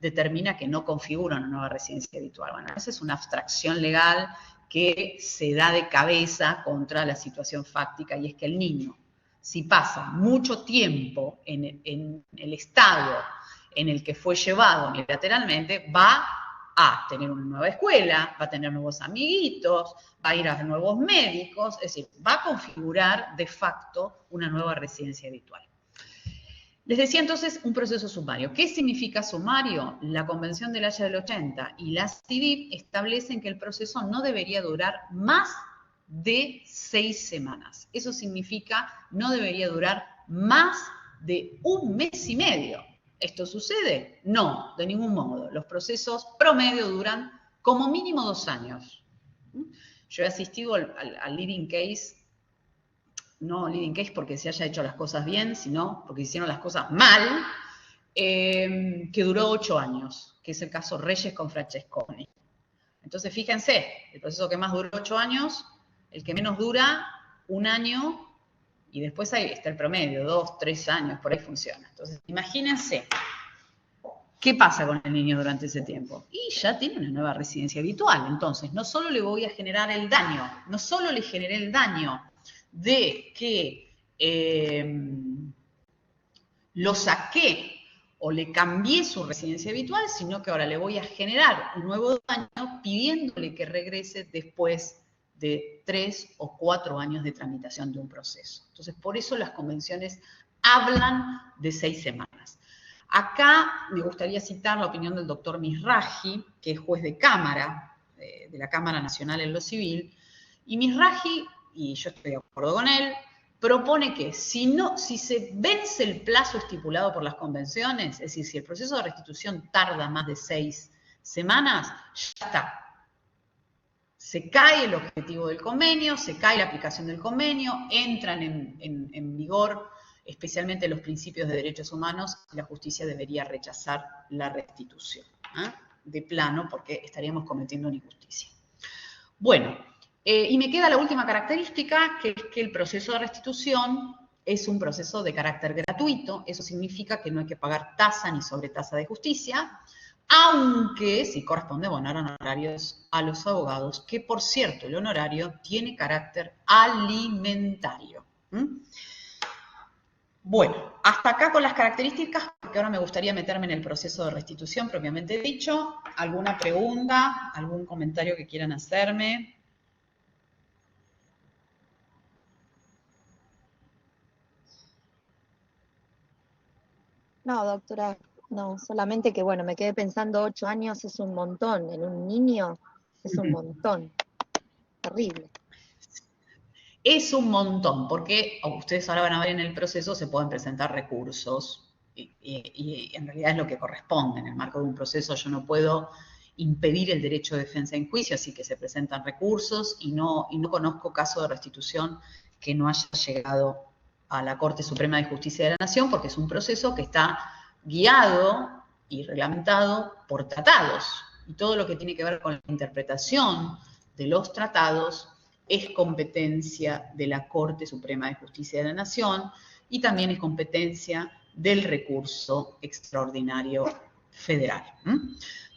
determina que no configura una nueva residencia habitual. Bueno, esa es una abstracción legal que se da de cabeza contra la situación fáctica, y es que el niño, si pasa mucho tiempo en el estado en el que fue llevado unilateralmente, va a tener una nueva escuela, va a tener nuevos amiguitos, va a ir a nuevos médicos, es decir, va a configurar de facto una nueva residencia habitual. Les decía entonces un proceso sumario. ¿Qué significa sumario? La Convención del Haya del 80 y la CIDIP establecen que el proceso no debería durar más de 6 semanas. Eso significa no debería durar más de 1 mes y medio. ¿Esto sucede? No, de ningún modo. Los procesos promedio duran como mínimo 2 años. Yo he asistido al leading case, no leading case porque se haya hecho las cosas bien, sino porque hicieron las cosas mal, que duró 8 años, que es el caso Reyes con Francesconi. Entonces, fíjense, el proceso que más duró 8 años, el que menos dura 1 año, y después ahí está el promedio, 2, 3 años, por ahí funciona. Entonces, imagínense, ¿qué pasa con el niño durante ese tiempo? Y ya tiene una nueva residencia habitual. Entonces, no solo le voy a generar el daño, no solo le generé el daño de que lo saqué o le cambié su residencia habitual, sino que ahora le voy a generar un nuevo daño pidiéndole que regrese después de 3 o 4 años de tramitación de un proceso. Entonces, por eso las convenciones hablan de 6 semanas. Acá me gustaría citar la opinión del doctor Misraji, que es juez de Cámara, de la Cámara Nacional en lo Civil, y Misraji, y yo estoy de acuerdo con él, propone que si se vence el plazo estipulado por las convenciones, es decir, si el proceso de restitución tarda más de 6 semanas, ya está. Se cae el objetivo del convenio, se cae la aplicación del convenio, entran en vigor especialmente los principios de derechos humanos, y la justicia debería rechazar la restitución, de plano, porque estaríamos cometiendo una injusticia. Bueno, y me queda la última característica, que es que el proceso de restitución es un proceso de carácter gratuito. Eso significa que no hay que pagar tasa ni sobretasa de justicia, aunque sí corresponde abonar honorarios a los abogados, que por cierto, el honorario tiene carácter alimentario. Bueno, hasta acá con las características, porque ahora me gustaría meterme en el proceso de restitución propiamente dicho. ¿Alguna pregunta? ¿Algún comentario que quieran hacerme? No, doctora, no, solamente que bueno, me quedé pensando 8 años es un montón, en un niño es un montón, terrible. Es un montón, porque ustedes ahora van a ver en el proceso, se pueden presentar recursos y en realidad es lo que corresponde. En el marco de un proceso yo no puedo impedir el derecho de defensa en juicio, así que se presentan recursos y no conozco caso de restitución que no haya llegado a la Corte Suprema de Justicia de la Nación, porque es un proceso que está guiado y reglamentado por tratados. Y todo lo que tiene que ver con la interpretación de los tratados es competencia de la Corte Suprema de Justicia de la Nación y también es competencia del recurso extraordinario federal.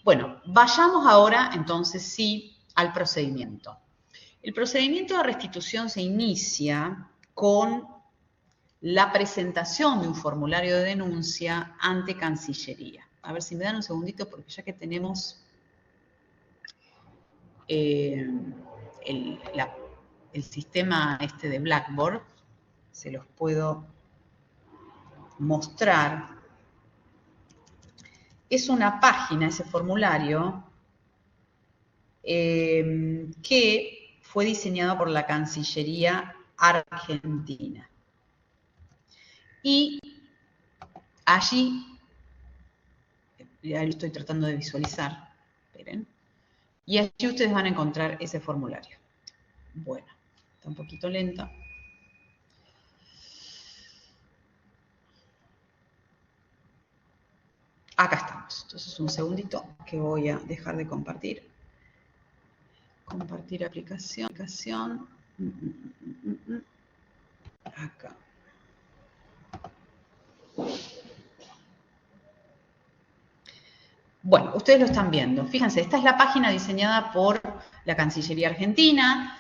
Bueno, vayamos ahora entonces sí al procedimiento. El procedimiento de restitución se inicia con la presentación de un formulario de denuncia ante Cancillería. A ver si me dan un segundito, porque ya que tenemos el sistema este de Blackboard, se los puedo mostrar. Es una página, ese formulario, que fue diseñado por la Cancillería Argentina. Y allí, ya lo estoy tratando de visualizar, esperen, y allí ustedes van a encontrar ese formulario. Bueno, está un poquito lenta. arrancamos. Entonces, un segundito que voy a dejar de compartir. Compartir aplicación. Acá. Bueno, ustedes lo están viendo. Fíjense, esta es la página diseñada por la Cancillería Argentina,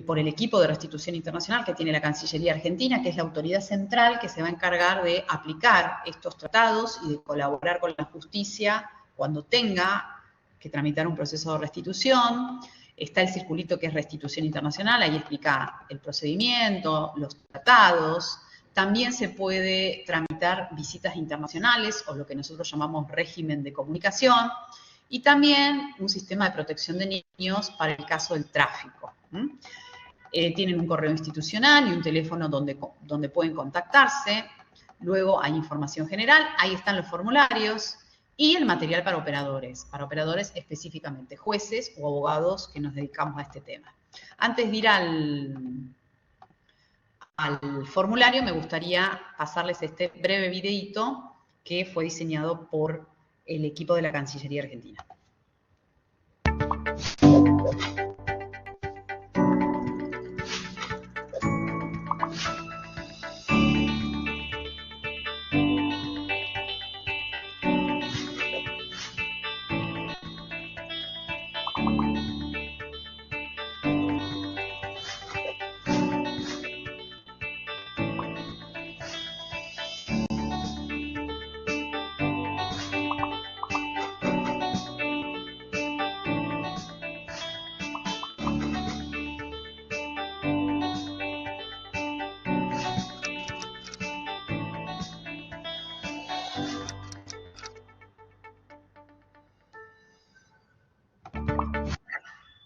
por el equipo de restitución internacional que tiene la Cancillería Argentina, que es la autoridad central que se va a encargar de aplicar estos tratados y de colaborar con la justicia cuando tenga que tramitar un proceso de restitución. Está el circulito que es restitución internacional, ahí explica el procedimiento, los tratados. También se puede tramitar visitas internacionales o lo que nosotros llamamos régimen de comunicación y también un sistema de protección de niños para el caso del tráfico. Tienen un correo institucional y un teléfono donde pueden contactarse. Luego hay información general, ahí están los formularios y el material para operadores específicamente, jueces o abogados que nos dedicamos a este tema. Antes de ir al formulario, me gustaría pasarles este breve videíto que fue diseñado por el equipo de la Cancillería Argentina.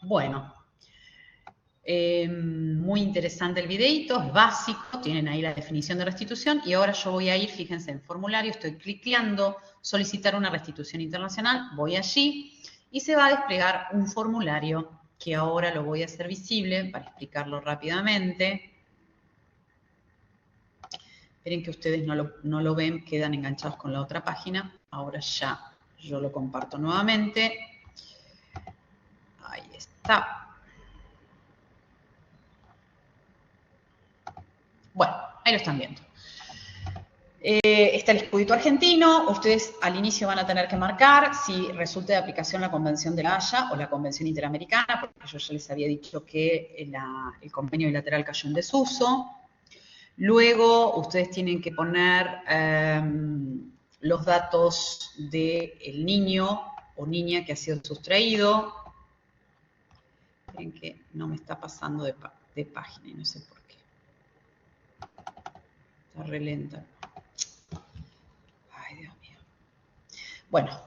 Bueno, muy interesante el videíto, es básico, tienen ahí la definición de restitución y ahora yo voy a ir, fíjense, en formulario, estoy cliqueando, solicitar una restitución internacional, voy allí y se va a desplegar un formulario que ahora lo voy a hacer visible para explicarlo rápidamente. Esperen que ustedes no lo ven, quedan enganchados con la otra página, ahora ya yo lo comparto nuevamente. Ahí está. Bueno, ahí lo están viendo. Está el escudito argentino. Ustedes al inicio van a tener que marcar si resulta de aplicación la Convención de La Haya o la Convención Interamericana, porque yo ya les había dicho que el convenio bilateral cayó en desuso. Luego, ustedes tienen que poner los datos del niño o niña que ha sido sustraído. Miren que no me está pasando de página y no sé por qué. Está re lenta. Ay, Dios mío. Bueno,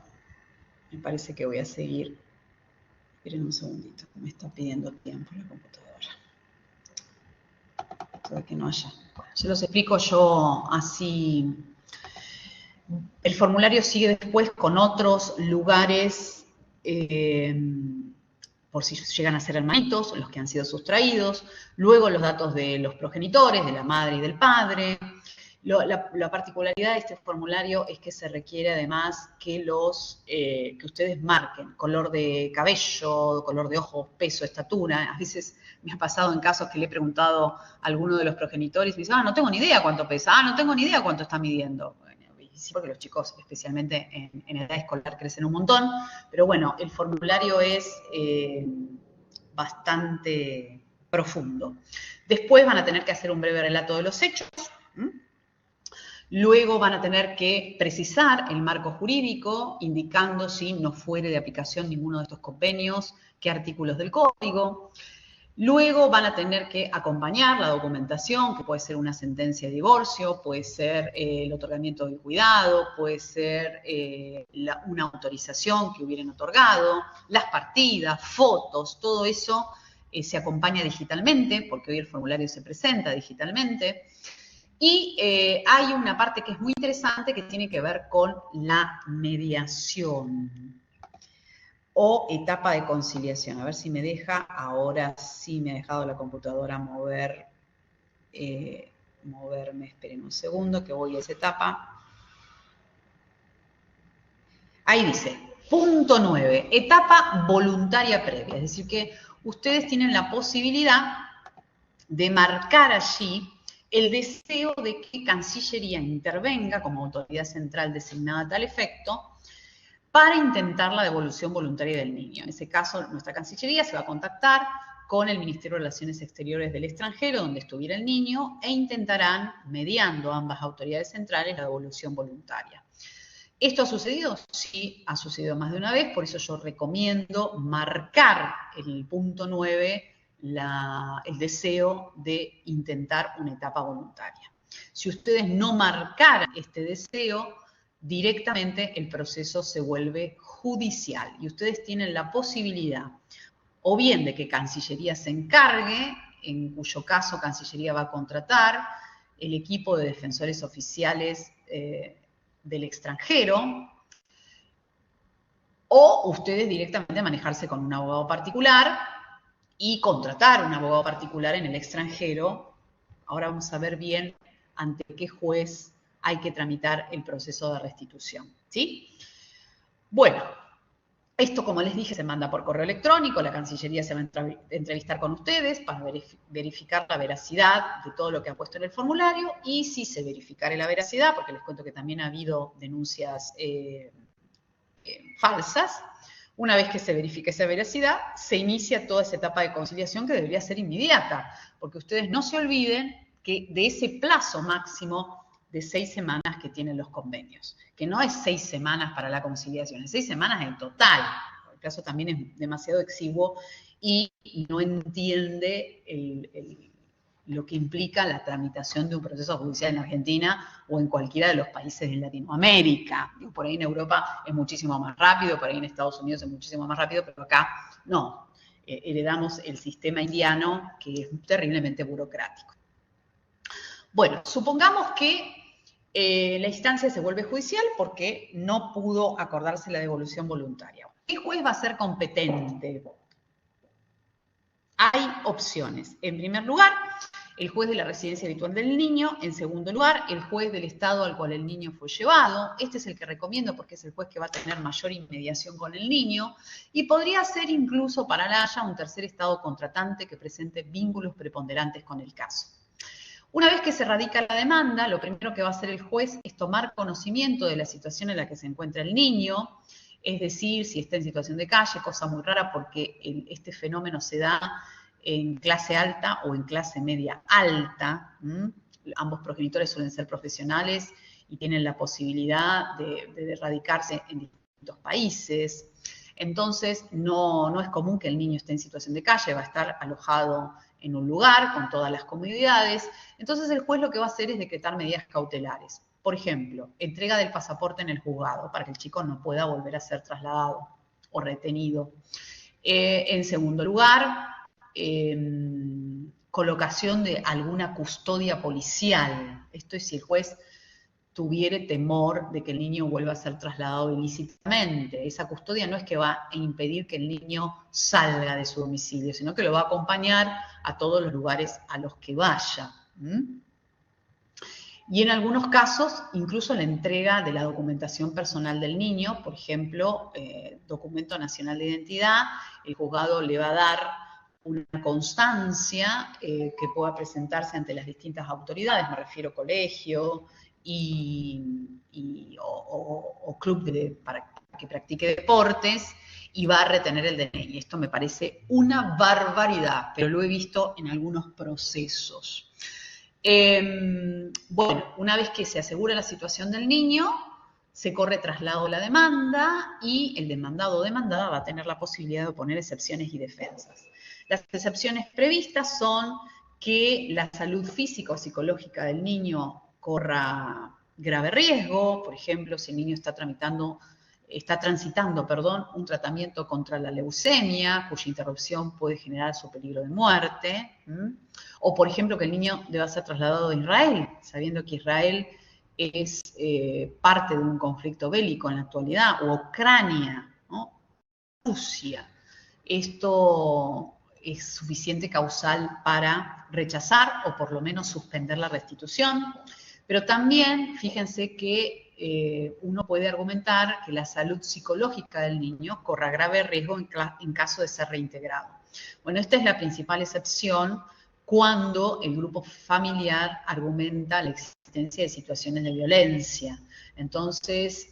me parece que voy a seguir. Esperen un segundito, que me está pidiendo tiempo la computadora. Todo que no haya. Se los explico yo así. El formulario sigue después con otros lugares, por si llegan a ser hermanitos, los que han sido sustraídos, luego los datos de los progenitores, de la madre y del padre. La particularidad de este formulario es que se requiere además que ustedes marquen color de cabello, color de ojos, peso, estatura. A veces me ha pasado en casos que le he preguntado a alguno de los progenitores y me dice, no tengo ni idea cuánto pesa, no tengo ni idea cuánto está midiendo. Sí, porque los chicos, especialmente en edad escolar, crecen un montón. Pero bueno, el formulario es bastante profundo. Después van a tener que hacer un breve relato de los hechos. Luego van a tener que precisar el marco jurídico, indicando si no fuere de aplicación ninguno de estos convenios, qué artículos del código. Luego van a tener que acompañar la documentación, que puede ser una sentencia de divorcio, puede ser el otorgamiento del cuidado, puede ser una autorización que hubieran otorgado, las partidas, fotos, todo eso se acompaña digitalmente, porque hoy el formulario se presenta digitalmente. Y hay una parte que es muy interesante que tiene que ver con la mediación o etapa de conciliación. A ver si me deja, ahora sí me ha dejado la computadora moverme. Esperen un segundo que voy a esa etapa. Ahí dice, punto 9, etapa voluntaria previa, es decir que ustedes tienen la posibilidad de marcar allí el deseo de que Cancillería intervenga como autoridad central designada a tal efecto para intentar la devolución voluntaria del niño. En ese caso, nuestra Cancillería se va a contactar con el Ministerio de Relaciones Exteriores del extranjero, donde estuviera el niño, e intentarán, mediando ambas autoridades centrales, la devolución voluntaria. ¿Esto ha sucedido? Sí, ha sucedido más de una vez, por eso yo recomiendo marcar el punto 9, el deseo de intentar una etapa voluntaria. Si ustedes no marcaran este deseo, directamente el proceso se vuelve judicial y ustedes tienen la posibilidad o bien de que Cancillería se encargue, en cuyo caso Cancillería va a contratar el equipo de defensores oficiales del extranjero, o ustedes directamente manejarse con un abogado particular y contratar un abogado particular en el extranjero. Ahora vamos a ver bien ante qué juez hay que tramitar el proceso de restitución, ¿sí? Bueno, esto, como les dije, se manda por correo electrónico, la Cancillería se va a entrevistar con ustedes para verificar la veracidad de todo lo que ha puesto en el formulario, y si se verificare la veracidad, porque les cuento que también ha habido denuncias falsas, una vez que se verifique esa veracidad, se inicia toda esa etapa de conciliación que debería ser inmediata, porque ustedes no se olviden que de ese plazo máximo de 6 semanas que tienen los convenios, que no es 6 semanas para la conciliación, es 6 semanas en total. El plazo también es demasiado exiguo y no entiende lo que implica la tramitación de un proceso judicial en Argentina o en cualquiera de los países de Latinoamérica. Por ahí en Europa es muchísimo más rápido, por ahí en Estados Unidos es muchísimo más rápido, pero acá no. Heredamos el sistema indiano, que es terriblemente burocrático. Bueno, supongamos que la instancia se vuelve judicial porque no pudo acordarse la devolución voluntaria. ¿Qué juez va a ser competente? Hay opciones. En primer lugar, el juez de la residencia habitual del niño. En segundo lugar, el juez del estado al cual el niño fue llevado. Este es el que recomiendo porque es el juez que va a tener mayor inmediación con el niño. Y podría ser incluso para la Haya un tercer estado contratante que presente vínculos preponderantes con el caso. Una vez que se radica la demanda, lo primero que va a hacer el juez es tomar conocimiento de la situación en la que se encuentra el niño, es decir, si está en situación de calle, cosa muy rara porque este fenómeno se da en clase alta o en clase media alta. Ambos progenitores suelen ser profesionales y tienen la posibilidad de radicarse en distintos países. Entonces, no es común que el niño esté en situación de calle, va a estar alojado en un lugar con todas las comodidades. Entonces, el juez lo que va a hacer es decretar medidas cautelares. Por ejemplo, entrega del pasaporte en el juzgado para que el chico no pueda volver a ser trasladado o retenido. En segundo lugar, colocación de alguna custodia policial. Esto es si el juez tuviere temor de que el niño vuelva a ser trasladado ilícitamente. Esa custodia no es que va a impedir que el niño salga de su domicilio, sino que lo va a acompañar a todos los lugares a los que vaya. Y en algunos casos, incluso la entrega de la documentación personal del niño, por ejemplo, documento nacional de identidad, el juzgado le va a dar una constancia que pueda presentarse ante las distintas autoridades, me refiero a colegio o club para que practique deportes, y va a retener el DNI. Esto me parece una barbaridad, pero lo he visto en algunos procesos. Bueno, una vez que se asegura la situación del niño, se corre traslado de la demanda y el demandado o demandada va a tener la posibilidad de oponer excepciones y defensas. Las excepciones previstas son que la salud física o psicológica del niño corra grave riesgo, por ejemplo, si el niño está transitando un tratamiento contra la leucemia, cuya interrupción puede generar su peligro de muerte, o por ejemplo que el niño deba ser trasladado a Israel, sabiendo que Israel es parte de un conflicto bélico en la actualidad, o Ucrania, ¿no? Rusia. Esto es suficiente causal para rechazar o por lo menos suspender la restitución. Pero también, fíjense que uno puede argumentar que la salud psicológica del niño corra grave riesgo en caso de ser reintegrado. Bueno, esta es la principal excepción cuando el grupo familiar argumenta la existencia de situaciones de violencia. Entonces,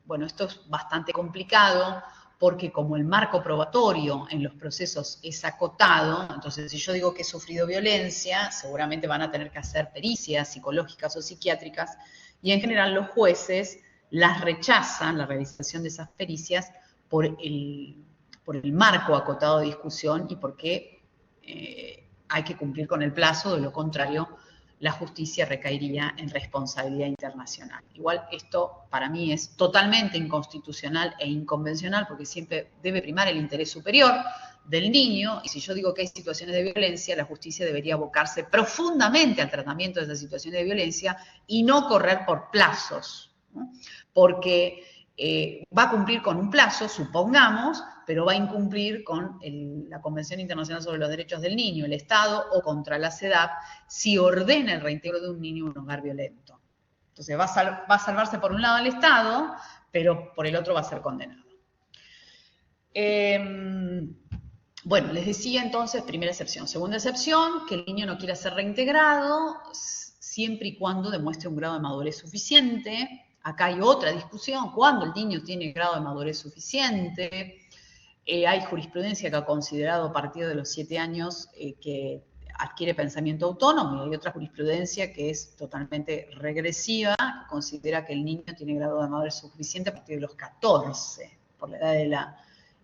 bueno, esto es bastante complicado porque como el marco probatorio en los procesos es acotado, entonces si yo digo que he sufrido violencia, seguramente van a tener que hacer pericias psicológicas o psiquiátricas, y en general los jueces las rechazan, la realización de esas pericias, por el marco acotado de discusión y porque hay que cumplir con el plazo, de lo contrario la justicia recaería en responsabilidad internacional. Igual esto para mí es totalmente inconstitucional e inconvencional porque siempre debe primar el interés superior del niño, y si yo digo que hay situaciones de violencia, la justicia debería abocarse profundamente al tratamiento de esas situaciones de violencia y no correr por plazos, ¿no? Porque va a cumplir con un plazo, supongamos, pero va a incumplir con la Convención Internacional sobre los Derechos del Niño, el Estado, o contra la CEDAW, si ordena el reintegro de un niño en un hogar violento. Entonces va a salvarse por un lado el Estado, pero por el otro va a ser condenado. Bueno, les decía entonces, primera excepción. Segunda excepción, que el niño no quiera ser reintegrado, siempre y cuando demuestre un grado de madurez suficiente. Acá hay otra discusión, cuando el niño tiene grado de madurez suficiente. Hay jurisprudencia que ha considerado a partir de los 7 años que adquiere pensamiento autónomo, y hay otra jurisprudencia que es totalmente regresiva, que considera que el niño tiene grado de madurez suficiente a partir de los 14, por la edad de la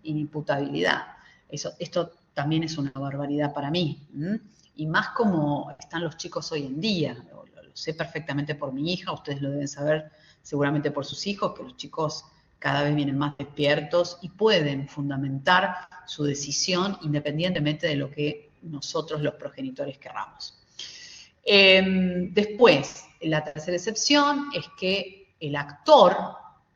inimputabilidad. Esto también es una barbaridad para mí, y más como están los chicos hoy en día. Lo sé perfectamente por mi hija, ustedes lo deben saber seguramente por sus hijos, que los chicos cada vez vienen más despiertos y pueden fundamentar su decisión independientemente de lo que nosotros los progenitores querramos. Después, la tercera excepción es que el actor,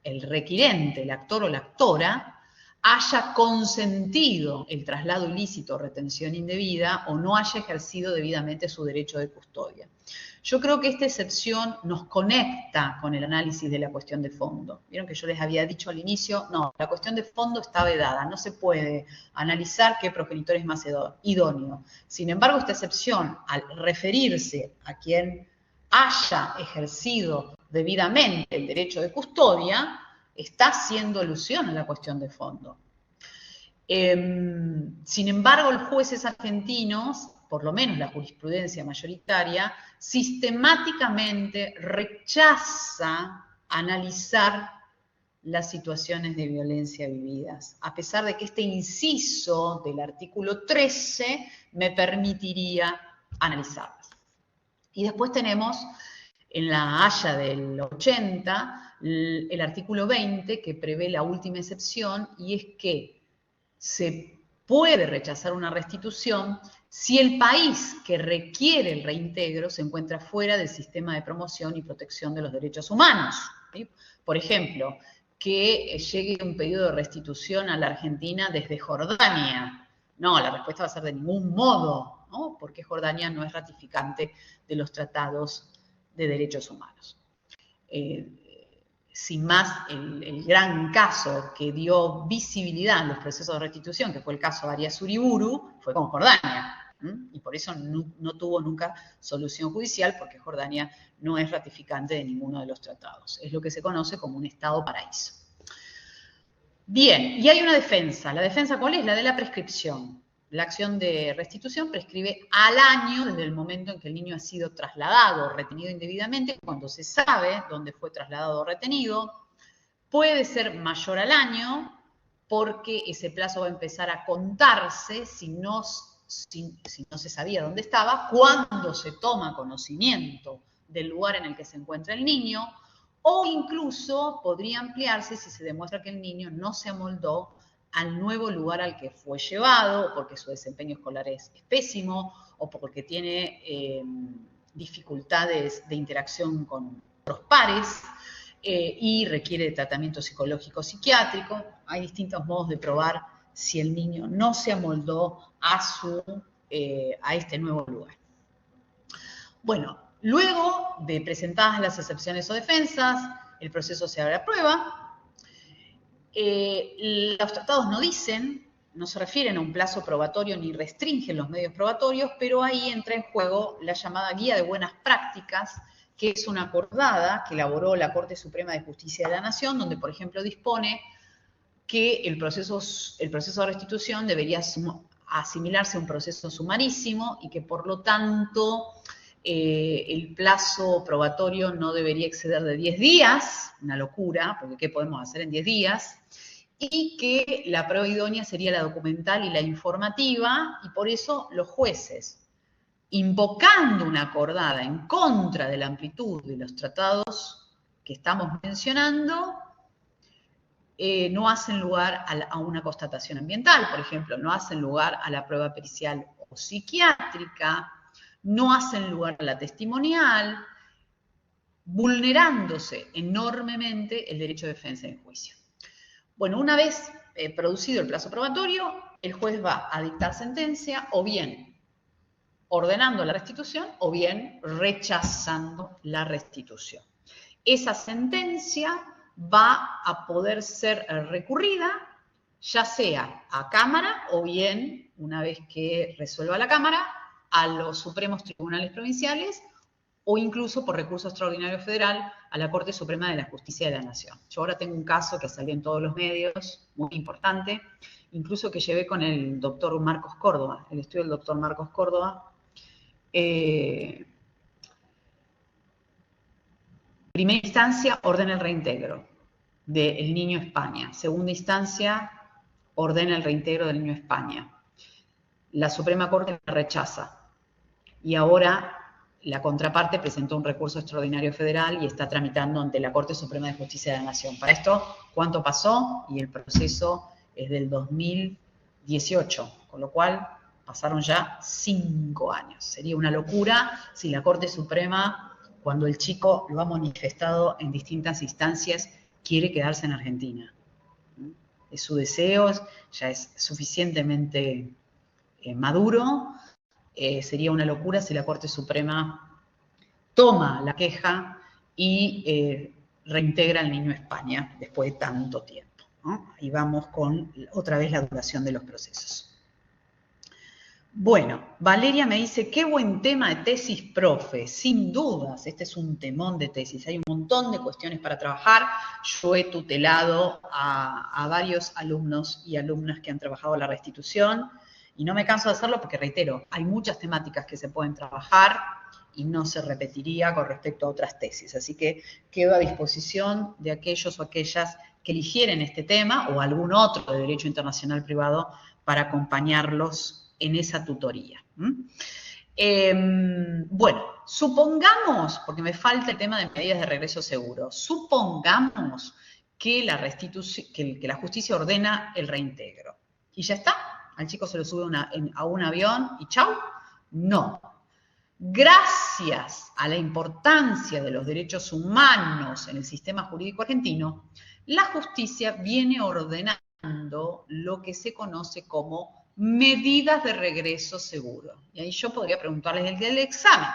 el requirente, el actor o la actora, haya consentido el traslado ilícito o retención indebida o no haya ejercido debidamente su derecho de custodia. Yo creo que esta excepción nos conecta con el análisis de la cuestión de fondo. Vieron que yo les había dicho al inicio, no, la cuestión de fondo está vedada, no se puede analizar qué progenitor es más idóneo. Sin embargo, esta excepción, al referirse a quien haya ejercido debidamente el derecho de custodia, está haciendo alusión a la cuestión de fondo. Sin embargo, los jueces argentinos, por lo menos la jurisprudencia mayoritaria, sistemáticamente rechaza analizar las situaciones de violencia vividas, a pesar de que este inciso del artículo 13 me permitiría analizarlas. Y después tenemos en la Haya del 80 el artículo 20 que prevé la última excepción, y es que se puede rechazar una restitución si el país que requiere el reintegro se encuentra fuera del sistema de promoción y protección de los derechos humanos, ¿sí? Por ejemplo, que llegue un pedido de restitución a la Argentina desde Jordania. No, la respuesta va a ser de ningún modo, ¿no? Porque Jordania no es ratificante de los tratados de derechos humanos. Sin más, el gran caso que dio visibilidad en los procesos de restitución, que fue el caso Arias Uriburu, fue con Jordania. Y por eso no tuvo nunca solución judicial, porque Jordania no es ratificante de ninguno de los tratados. Es lo que se conoce como un Estado paraíso. Bien, y hay una defensa. ¿La defensa cuál es? La de la prescripción. La acción de restitución prescribe al año desde el momento en que el niño ha sido trasladado o retenido indebidamente, cuando se sabe dónde fue trasladado o retenido. Puede ser mayor al año porque ese plazo va a empezar a contarse si no se sabía dónde estaba, cuando se toma conocimiento del lugar en el que se encuentra el niño, o incluso podría ampliarse si se demuestra que el niño no se amoldó al nuevo lugar al que fue llevado, porque su desempeño escolar es pésimo, o porque tiene dificultades de interacción con otros pares, y requiere de tratamiento psicológico psiquiátrico. Hay distintos modos de probar si el niño no se amoldó a este nuevo lugar. Bueno, Luego de presentadas las excepciones o defensas, el proceso se abre a prueba. Los tratados no dicen, no se refieren a un plazo probatorio ni restringen los medios probatorios, pero ahí entra en juego la llamada Guía de Buenas Prácticas, que es una acordada que elaboró la Corte Suprema de Justicia de la Nación, donde, por ejemplo, dispone que el proceso de restitución debería asimilarse a un proceso sumarísimo y que, por lo tanto, el plazo probatorio no debería exceder de 10 días, una locura, porque ¿qué podemos hacer en 10 días? Y que la prueba idónea sería la documental y la informativa, y por eso los jueces, invocando una acordada en contra de la amplitud de los tratados que estamos mencionando, no hacen lugar a una constatación ambiental, por ejemplo, no hacen lugar a la prueba pericial o psiquiátrica, no hacen lugar a la testimonial, vulnerándose enormemente el derecho de defensa en juicio. Bueno, una vez producido el plazo probatorio, el juez va a dictar sentencia, o bien ordenando la restitución, o bien rechazando la restitución. Esa sentencia va a poder ser recurrida, ya sea a Cámara, o bien, una vez que resuelva la Cámara, a los Supremos Tribunales Provinciales, o incluso por recurso extraordinario federal a la Corte Suprema de la Justicia de la Nación. Yo ahora tengo un caso que salió en todos los medios, muy importante, incluso que llevé con el doctor Marcos Córdoba, el estudio del doctor Marcos Córdoba. Primera instancia, ordena el reintegro del niño España. Segunda instancia, ordena el reintegro del niño España. La Suprema Corte la rechaza. Y ahora la contraparte presentó un recurso extraordinario federal y está tramitando ante la Corte Suprema de Justicia de la Nación. Para esto, ¿cuánto pasó? Y el proceso es del 2018, con lo cual pasaron ya 5 años. Sería una locura si la Corte Suprema, cuando el chico lo ha manifestado en distintas instancias, quiere quedarse en Argentina. Es su deseo, ya es suficientemente maduro. Sería una locura si la Corte Suprema toma la queja y reintegra al niño a España después de tanto tiempo, ¿no? Ahí vamos con otra vez la duración de los procesos. Bueno, Valeria me dice, qué buen tema de tesis, profe. Sin dudas, este es un temón de tesis. Hay un montón de cuestiones para trabajar. Yo he tutelado a varios alumnos y alumnas que han trabajado la restitución y no me canso de hacerlo porque, reitero, hay muchas temáticas que se pueden trabajar y no se repetiría con respecto a otras tesis. Así que quedo a disposición de aquellos o aquellas que eligieren este tema o algún otro de Derecho Internacional Privado para acompañarlos en esa tutoría. Bueno, supongamos, porque me falta el tema de medidas de regreso seguro, supongamos que la justicia ordena el reintegro. ¿Y ya está? ¿Al chico se lo sube a un avión y chau? No. Gracias a la importancia de los derechos humanos en el sistema jurídico argentino, la justicia viene ordenando lo que se conoce como medidas de regreso seguro. Y ahí yo podría preguntarles el día del examen,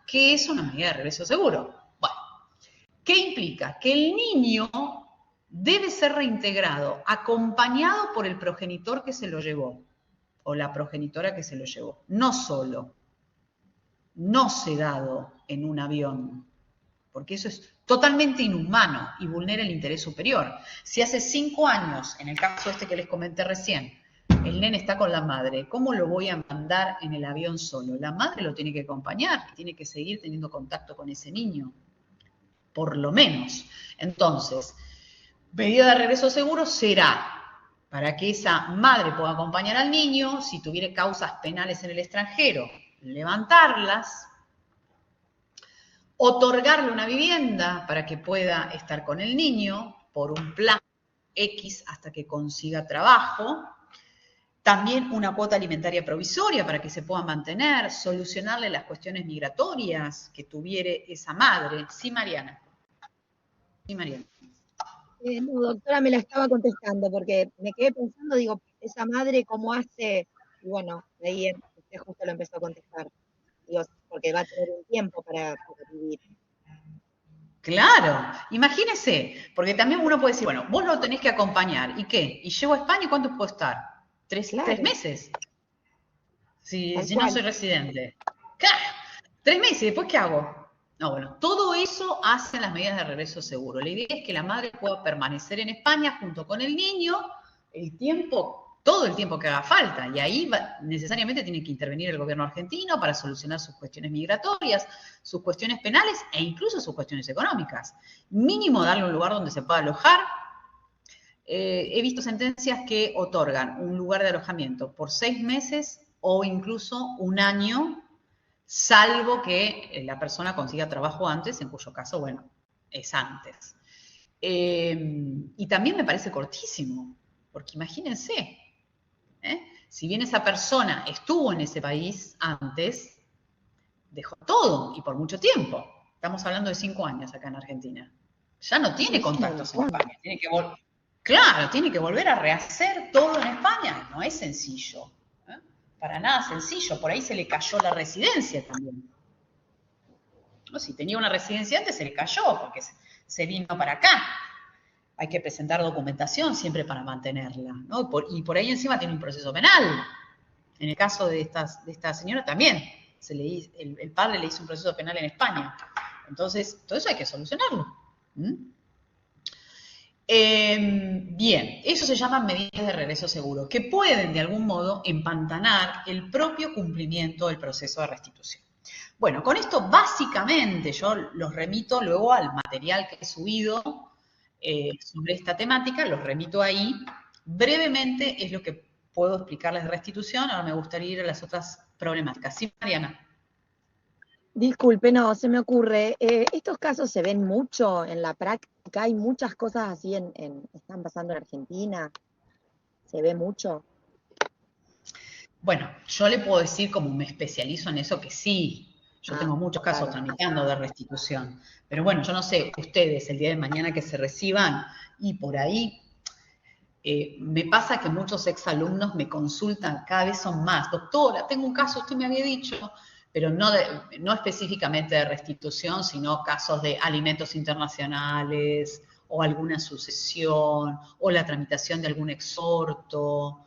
¿qué es una medida de regreso seguro? Bueno, ¿qué implica? Que el niño debe ser reintegrado acompañado por el progenitor que se lo llevó o la progenitora que se lo llevó, no solo, no sedado en un avión, porque eso es totalmente inhumano y vulnera el interés superior. Si hace 5 años, en el caso este que les comenté recién, el nene está con la madre, ¿cómo lo voy a mandar en el avión solo? La madre lo tiene que acompañar, tiene que seguir teniendo contacto con ese niño, por lo menos. Entonces, medida de regreso seguro será para que esa madre pueda acompañar al niño, si tuviera causas penales en el extranjero, levantarlas, otorgarle una vivienda para que pueda estar con el niño por un plan X hasta que consiga trabajo, también una cuota alimentaria provisoria para que se pueda mantener, solucionarle las cuestiones migratorias que tuviera esa madre. Sí, Mariana. Sí, Mariana. No, doctora, me la estaba contestando porque me quedé pensando, digo, esa madre cómo hace, y bueno, ahí usted justo lo empezó a contestar. Digo, porque va a tener un tiempo para vivir. Claro, imagínese, porque también uno puede decir, bueno, vos lo tenés que acompañar, ¿y qué? ¿Y llego a España y cuánto puedo estar? ¿Tres meses? Si no soy residente. ¡Claro! 3 meses, ¿después qué hago? No, bueno, todo eso hacen las medidas de regreso seguro. La idea es que la madre pueda permanecer en España junto con el niño todo el tiempo que haga falta. Y ahí necesariamente tiene que intervenir el gobierno argentino para solucionar sus cuestiones migratorias, sus cuestiones penales e incluso sus cuestiones económicas. Mínimo darle un lugar donde se pueda alojar. He visto sentencias que otorgan un lugar de alojamiento por 6 meses o incluso un año, salvo que la persona consiga trabajo antes, en cuyo caso, bueno, es antes. Y también me parece cortísimo, porque imagínense, si bien esa persona estuvo en ese país antes, dejó todo y por mucho tiempo. Estamos hablando de 5 años acá en Argentina. Ya no tiene contactos en España. Tiene que volver a rehacer todo en España. No es sencillo. Para nada sencillo. Por ahí se le cayó la residencia también. ¿No? Si tenía una residencia antes, se le cayó porque se vino para acá. Hay que presentar documentación siempre para mantenerla, ¿no? Y por ahí encima tiene un proceso penal. En el caso de esta señora también, el padre le hizo un proceso penal en España. Entonces, todo eso hay que solucionarlo. Bien, eso se llama medidas de regreso seguro, que pueden de algún modo empantanar el propio cumplimiento del proceso de restitución. Bueno, con esto básicamente yo los remito luego al material que he subido sobre esta temática, los remito ahí. Brevemente es lo que puedo explicarles de restitución, ahora me gustaría ir a las otras problemáticas. Sí, Mariana. Disculpe, no, se me ocurre, estos casos se ven mucho en la práctica, hay muchas cosas así están pasando en Argentina, ¿se ve mucho? Bueno, yo le puedo decir, como me especializo en eso, que sí. Yo tengo muchos casos tramitando de restitución. Pero bueno, yo no sé, ustedes el día de mañana que se reciban, y por ahí me pasa que muchos exalumnos me consultan, cada vez son más. Doctora, tengo un caso, usted me había dicho, pero no específicamente de restitución, sino casos de alimentos internacionales, o alguna sucesión, o la tramitación de algún exhorto,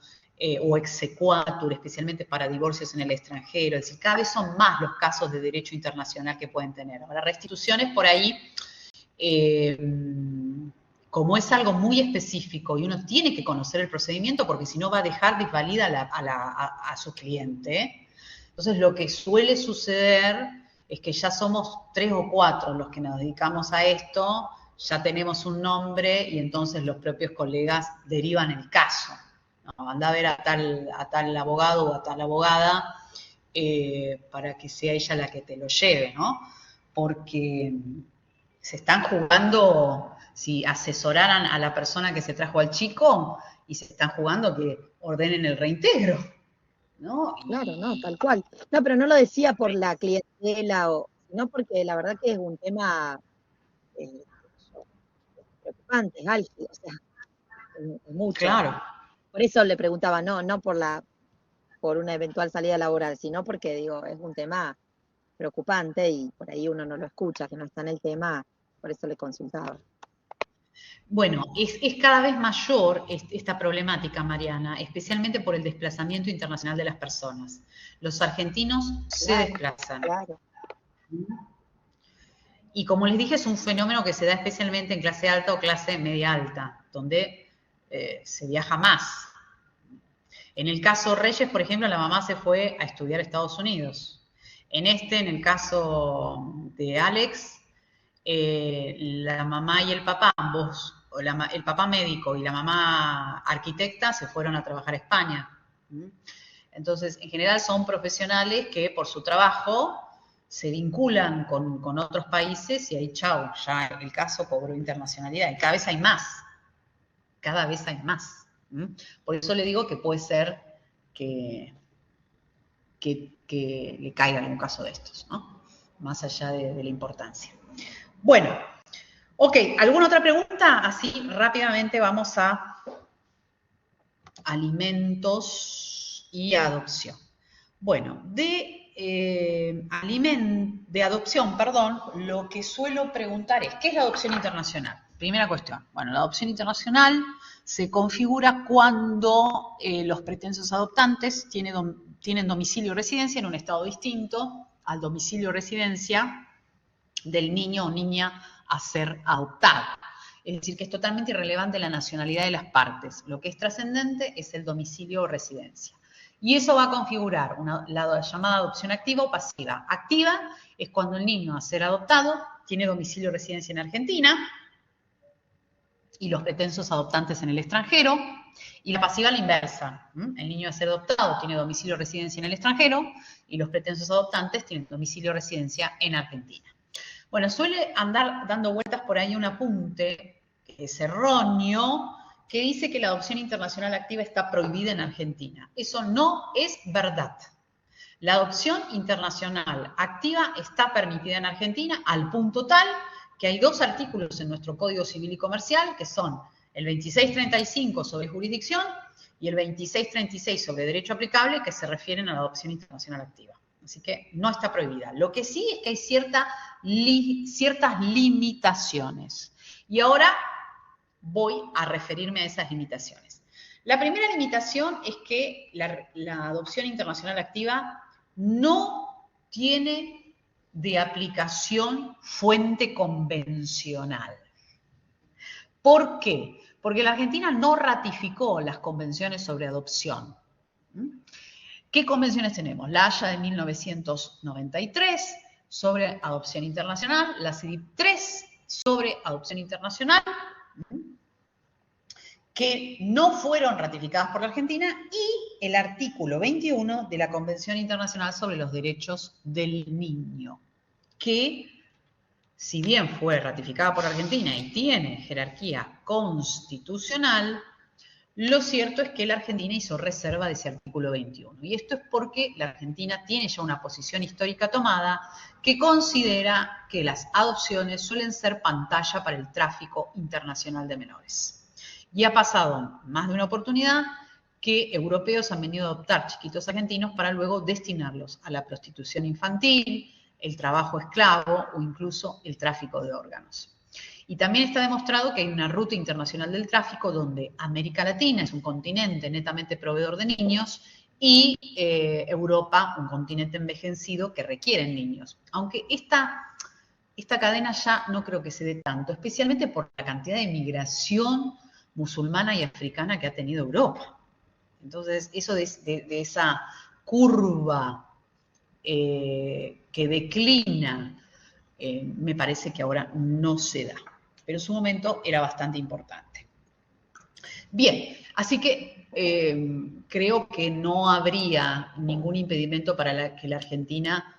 o exequatur, especialmente para divorcios en el extranjero. Es decir, cada vez son más los casos de derecho internacional que pueden tener. Ahora, restituciones por ahí, como es algo muy específico y uno tiene que conocer el procedimiento porque si no va a dejar desvalida a su cliente. Entonces, lo que suele suceder es que ya somos 3 o 4 los que nos dedicamos a esto, ya tenemos un nombre y entonces los propios colegas derivan el caso. No, anda a ver a tal abogado o a tal abogada para que sea ella la que te lo lleve, ¿no? Porque se están jugando, si asesoraran a la persona que se trajo al chico, y se están jugando que ordenen el reintegro, ¿no? Claro, no, tal cual. No, pero no lo decía por la clientela, sino porque la verdad que es un tema preocupante, es álgido, o sea, es mucho. Claro. Por eso le preguntaba, no por una eventual salida laboral, sino porque, digo, es un tema preocupante y por ahí uno no lo escucha, que no está en el tema, por eso le consultaba. Bueno, es cada vez mayor esta problemática, Mariana, especialmente por el desplazamiento internacional de las personas. Los argentinos se desplazan. Claro. Y como les dije, es un fenómeno que se da especialmente en clase alta o clase media alta, donde se viaja más. En el caso Reyes, por ejemplo, la mamá se fue a estudiar a Estados Unidos. En el caso de Alex, la mamá y el papá, ambos, el papá médico y la mamá arquitecta, se fueron a trabajar a España. Entonces, en general son profesionales que por su trabajo se vinculan con otros países y ahí, chau, ya el caso cobró internacionalidad. Y cada vez hay más. Cada vez hay más. Por eso le digo que puede ser que le caiga algún caso de estos, ¿no? Más allá de la importancia. Bueno, ok, ¿alguna otra pregunta? Así rápidamente vamos a alimentos y adopción. Bueno, de adopción, perdón, lo que suelo preguntar es, ¿qué es la adopción internacional? Primera cuestión. Bueno, la adopción internacional se configura cuando los pretensos adoptantes tienen domicilio o residencia en un estado distinto al domicilio o residencia del niño o niña a ser adoptado. Es decir, que es totalmente irrelevante la nacionalidad de las partes. Lo que es trascendente es el domicilio o residencia. Y eso va a configurar la llamada adopción activa o pasiva. Activa es cuando el niño a ser adoptado tiene domicilio o residencia en Argentina y los pretensos adoptantes en el extranjero. Y la pasiva la inversa. El niño a ser adoptado tiene domicilio o residencia en el extranjero y los pretensos adoptantes tienen domicilio o residencia en Argentina. Bueno, suele andar dando vueltas por ahí un apunte que es erróneo, que dice que la adopción internacional activa está prohibida en Argentina. Eso no es verdad. La adopción internacional activa está permitida en Argentina al punto tal que hay 2 artículos en nuestro Código Civil y Comercial, que son el 2635 sobre jurisdicción y el 2636 sobre derecho aplicable, que se refieren a la adopción internacional activa. Así que no está prohibida. Lo que sí es que hay ciertas limitaciones. Y ahora voy a referirme a esas limitaciones. La primera limitación es que la adopción internacional activa no tiene de aplicación fuente convencional. ¿Por qué? Porque la Argentina no ratificó las convenciones sobre adopción. ¿Qué convenciones tenemos? La Haya de 1993 sobre adopción internacional, la CIDIP 3 sobre adopción internacional, que no fueron ratificadas por la Argentina, y el artículo 21 de la Convención Internacional sobre los Derechos del Niño, que, si bien fue ratificada por Argentina y tiene jerarquía constitucional, lo cierto es que la Argentina hizo reserva de ese artículo 21. Y esto es porque la Argentina tiene ya una posición histórica tomada que considera que las adopciones suelen ser pantalla para el tráfico internacional de menores. Y ha pasado más de una oportunidad que europeos han venido a adoptar chiquitos argentinos para luego destinarlos a la prostitución infantil, el trabajo esclavo o incluso el tráfico de órganos. Y también está demostrado que hay una ruta internacional del tráfico donde América Latina es un continente netamente proveedor de niños y Europa un continente envejecido que requiere niños. Aunque esta cadena ya no creo que se dé tanto, especialmente por la cantidad de migración musulmana y africana que ha tenido Europa. Entonces, eso de esa curva que declina, me parece que ahora no se da. Pero en su momento era bastante importante. Bien, así que creo que no habría ningún impedimento para que la Argentina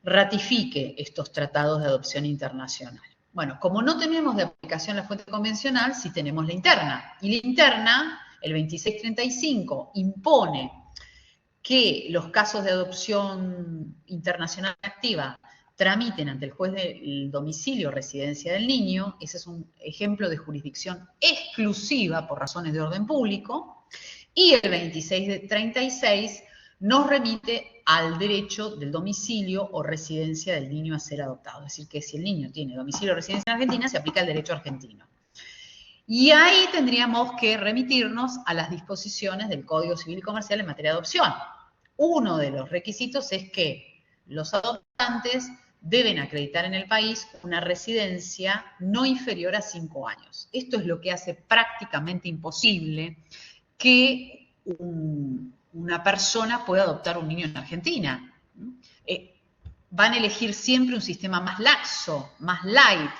ratifique estos tratados de adopción internacional. Bueno, como no tenemos de aplicación la fuente convencional, sí tenemos la interna. Y la interna, el 2635, impone que los casos de adopción internacional activa tramiten ante el juez del domicilio o residencia del niño. Ese es un ejemplo de jurisdicción exclusiva por razones de orden público. Y el 2636 nos remite al derecho del domicilio o residencia del niño a ser adoptado. Es decir, que si el niño tiene domicilio o residencia en Argentina, se aplica el derecho argentino. Y ahí tendríamos que remitirnos a las disposiciones del Código Civil y Comercial en materia de adopción. Uno de los requisitos es que los adoptantes deben acreditar en el país una residencia no inferior a 5 años. Esto es lo que hace prácticamente imposible que una persona pueda adoptar un niño en Argentina. Van a elegir siempre un sistema más laxo, más light,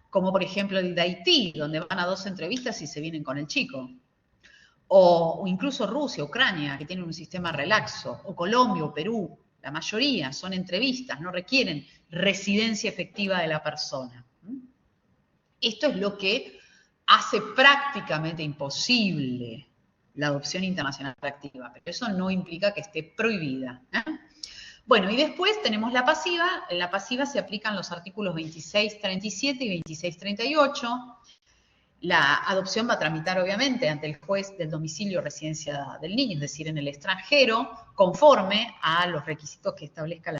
como por ejemplo el de Haití, donde van a 2 entrevistas y se vienen con el chico. O incluso Rusia, Ucrania, que tienen un sistema relaxo, o Colombia o Perú. La mayoría son entrevistas, no requieren residencia efectiva de la persona. Esto es lo que hace prácticamente imposible la adopción internacional activa, pero eso no implica que esté prohibida. Bueno, y después tenemos la pasiva. En la pasiva se aplican los artículos 2637 y 2638. La adopción va a tramitar, obviamente, ante el juez del domicilio o residencia del niño, es decir, en el extranjero, conforme a los requisitos que establezca la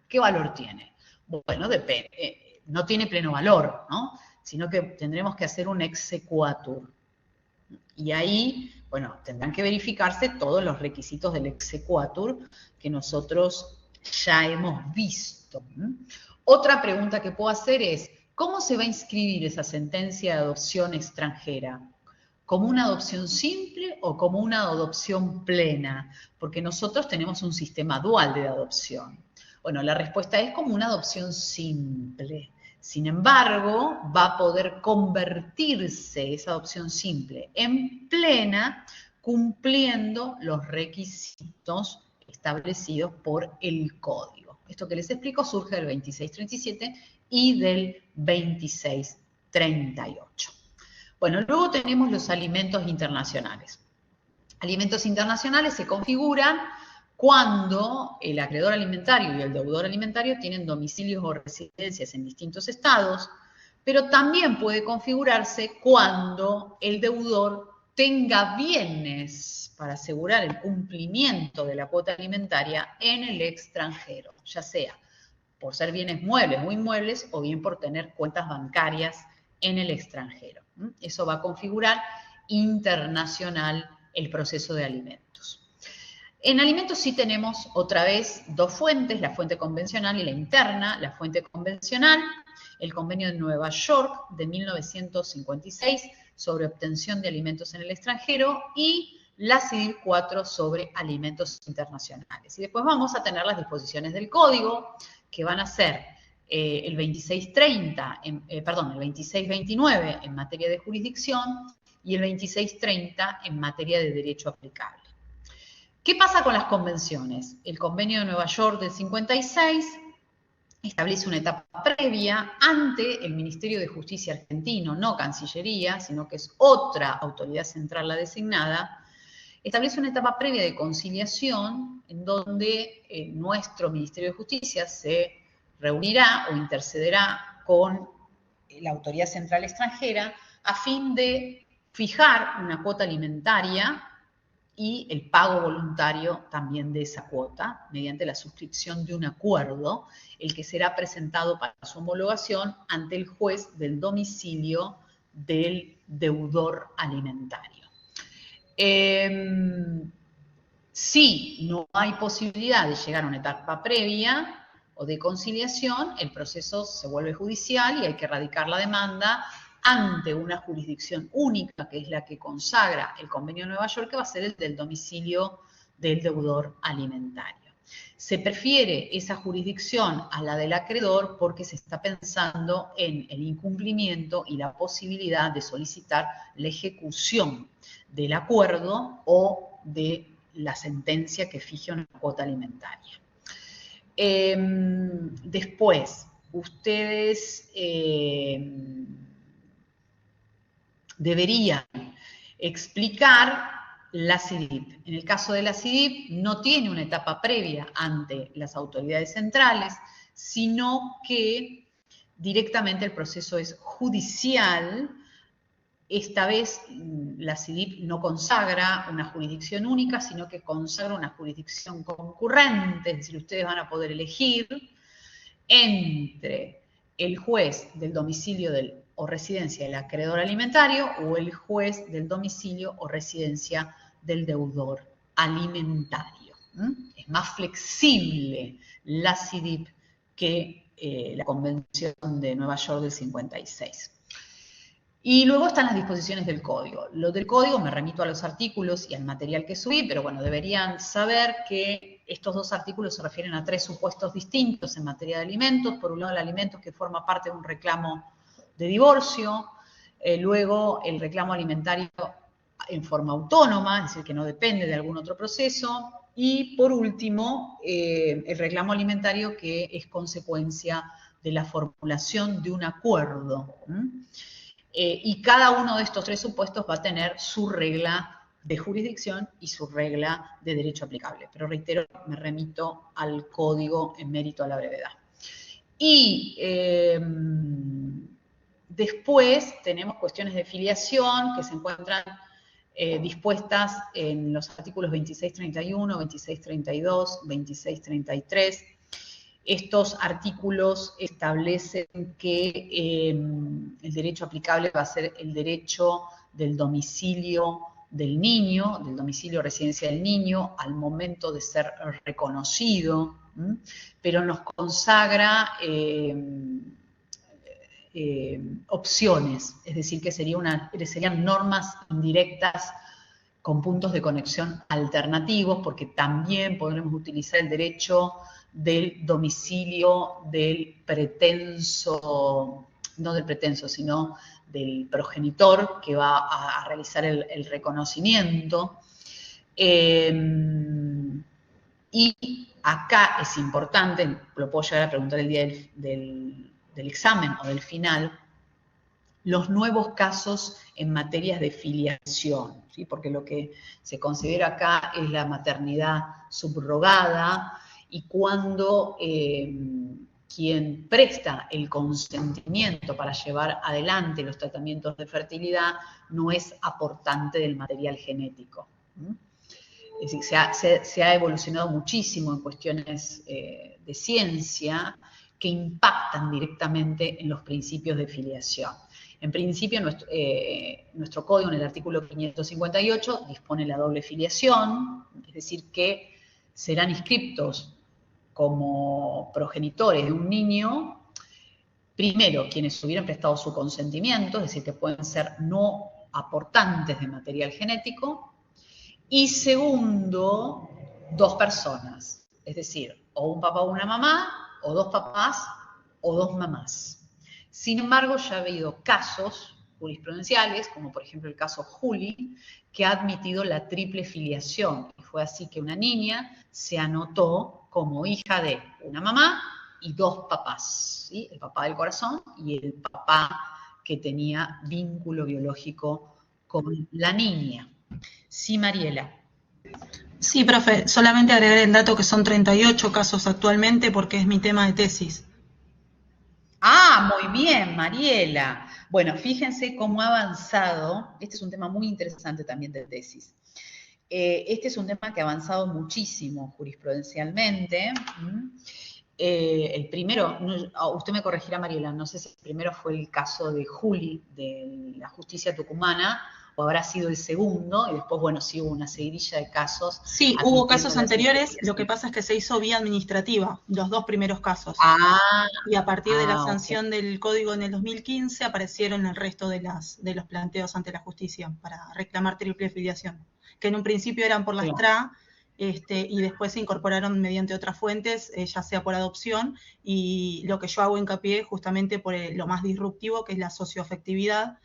¿Qué valor tiene? Bueno, depende. No tiene pleno valor, ¿no? Sino que tendremos que hacer un exequatur. Y ahí, bueno, tendrán que verificarse todos los requisitos del exequatur que nosotros ya hemos visto. Otra pregunta que puedo hacer es, ¿cómo se va a inscribir esa sentencia de adopción extranjera? ¿Como una adopción simple o como una adopción plena? Porque nosotros tenemos un sistema dual de adopción. Bueno, la respuesta es como una adopción simple. Sin embargo, va a poder convertirse esa adopción simple en plena cumpliendo los requisitos establecidos por el código. Esto que les explico surge del 2637 y del 2638. Bueno, luego tenemos los alimentos internacionales. Alimentos internacionales se configuran cuando el acreedor alimentario y el deudor alimentario tienen domicilios o residencias en distintos estados, pero también puede configurarse cuando el deudor tenga bienes para asegurar el cumplimiento de la cuota alimentaria en el extranjero, ya sea por ser bienes muebles o inmuebles o bien por tener cuentas bancarias en el extranjero. Eso va a configurar internacional el proceso de alimentos. En alimentos sí tenemos otra vez dos fuentes, la fuente convencional y la interna. La fuente convencional, el convenio de Nueva York de 1956 sobre obtención de alimentos en el extranjero y la CIDIP 4 sobre alimentos internacionales. Y después vamos a tener las disposiciones del código que van a ser el 2629 en materia de jurisdicción y el 2630 en materia de derecho aplicable. ¿Qué pasa con las convenciones? El convenio de Nueva York del 56 establece una etapa previa ante el Ministerio de Justicia argentino, no Cancillería, sino que es otra autoridad central la designada. Establece una etapa previa de conciliación en donde nuestro Ministerio de Justicia se reunirá o intercederá con la autoridad central extranjera a fin de fijar una cuota alimentaria y el pago voluntario también de esa cuota mediante la suscripción de un acuerdo, el que será presentado para su homologación ante el juez del domicilio del deudor alimentario. Si no hay posibilidad de llegar a una etapa previa o de conciliación, el proceso se vuelve judicial y hay que radicar la demanda ante una jurisdicción única, que es la que consagra el convenio de Nueva York, que va a ser el del domicilio del deudor alimentario. Se prefiere esa jurisdicción a la del acreedor porque se está pensando en el incumplimiento y la posibilidad de solicitar la ejecución del acuerdo o de la sentencia que fije una cuota alimentaria. Después, ustedes deberían explicar la CIDIP. En el caso de la CIDIP no tiene una etapa previa ante las autoridades centrales, sino que directamente el proceso es judicial. Esta vez la CIDIP no consagra una jurisdicción única, sino que consagra una jurisdicción concurrente, es decir, ustedes van a poder elegir entre el juez del domicilio o residencia del acreedor alimentario o el juez del domicilio o residencia del deudor alimentario. Es más flexible la CIDIP que la Convención de Nueva York del 56. Y luego están las disposiciones del código. Lo del código me remito a los artículos y al material que subí, pero bueno, deberían saber que estos dos artículos se refieren a tres supuestos distintos en materia de alimentos. Por un lado, el alimento que forma parte de un reclamo de divorcio, luego el reclamo alimentario en forma autónoma, es decir, que no depende de algún otro proceso, y por último, el reclamo alimentario que es consecuencia de la formulación de un acuerdo. Y cada uno de estos tres supuestos va a tener su regla de jurisdicción y su regla de derecho aplicable. Pero reitero, me remito al código en mérito a la brevedad. Y después tenemos cuestiones de filiación que se encuentran dispuestas en los artículos 2631, 2632, 2633. Estos artículos establecen que el derecho aplicable va a ser el derecho del domicilio del niño, del domicilio residencia del niño, al momento de ser reconocido, pero nos consagra opciones, es decir, que serían normas indirectas con puntos de conexión alternativos, porque también podremos utilizar el derecho del domicilio del pretenso, no del pretenso, sino del progenitor que va a realizar el reconocimiento. Y acá es importante, lo puedo llegar a preguntar el día del examen o del final, los nuevos casos en materias de filiación, ¿sí? Porque lo que se considera acá es la maternidad subrogada y cuando quien presta el consentimiento para llevar adelante los tratamientos de fertilidad no es aportante del material genético. Es decir, se ha evolucionado muchísimo en cuestiones de ciencia que impactan directamente en los principios de filiación. En principio, nuestro código en el artículo 558 dispone la doble filiación, es decir, que serán inscriptos como progenitores de un niño, primero, quienes hubieran prestado su consentimiento, es decir, que pueden ser no aportantes de material genético, y segundo, dos personas, es decir, o un papá o una mamá, o dos papás o dos mamás. Sin embargo, ya ha habido casos jurisprudenciales, como por ejemplo el caso Juli, que ha admitido la triple filiación. Y fue así que una niña se anotó como hija de una mamá y dos papás, ¿sí? El papá del corazón y el papá que tenía vínculo biológico con la niña. Sí, Mariela. Sí, profe, solamente agregar el dato que son 38 casos actualmente porque es mi tema de tesis. Ah, muy bien, Mariela. Bueno, fíjense cómo ha avanzado. Este es un tema muy interesante también de tesis. Este es un tema que ha avanzado muchísimo jurisprudencialmente. El primero, usted me corregirá, Mariela, no sé si el primero fue el caso de Juli, de la justicia tucumana, o habrá sido el segundo, y después, bueno, sí hubo una seguidilla de casos. Sí, hubo casos anteriores, lo que pasa es que se hizo vía administrativa, los dos primeros casos. Y a partir de la sanción del código en el 2015 aparecieron el resto de los planteos ante la justicia para reclamar triple filiación, que en un principio eran por las TRA, y después se incorporaron mediante otras fuentes, ya sea por adopción, y lo que yo hago hincapié justamente por lo más disruptivo, que es la socioafectividad,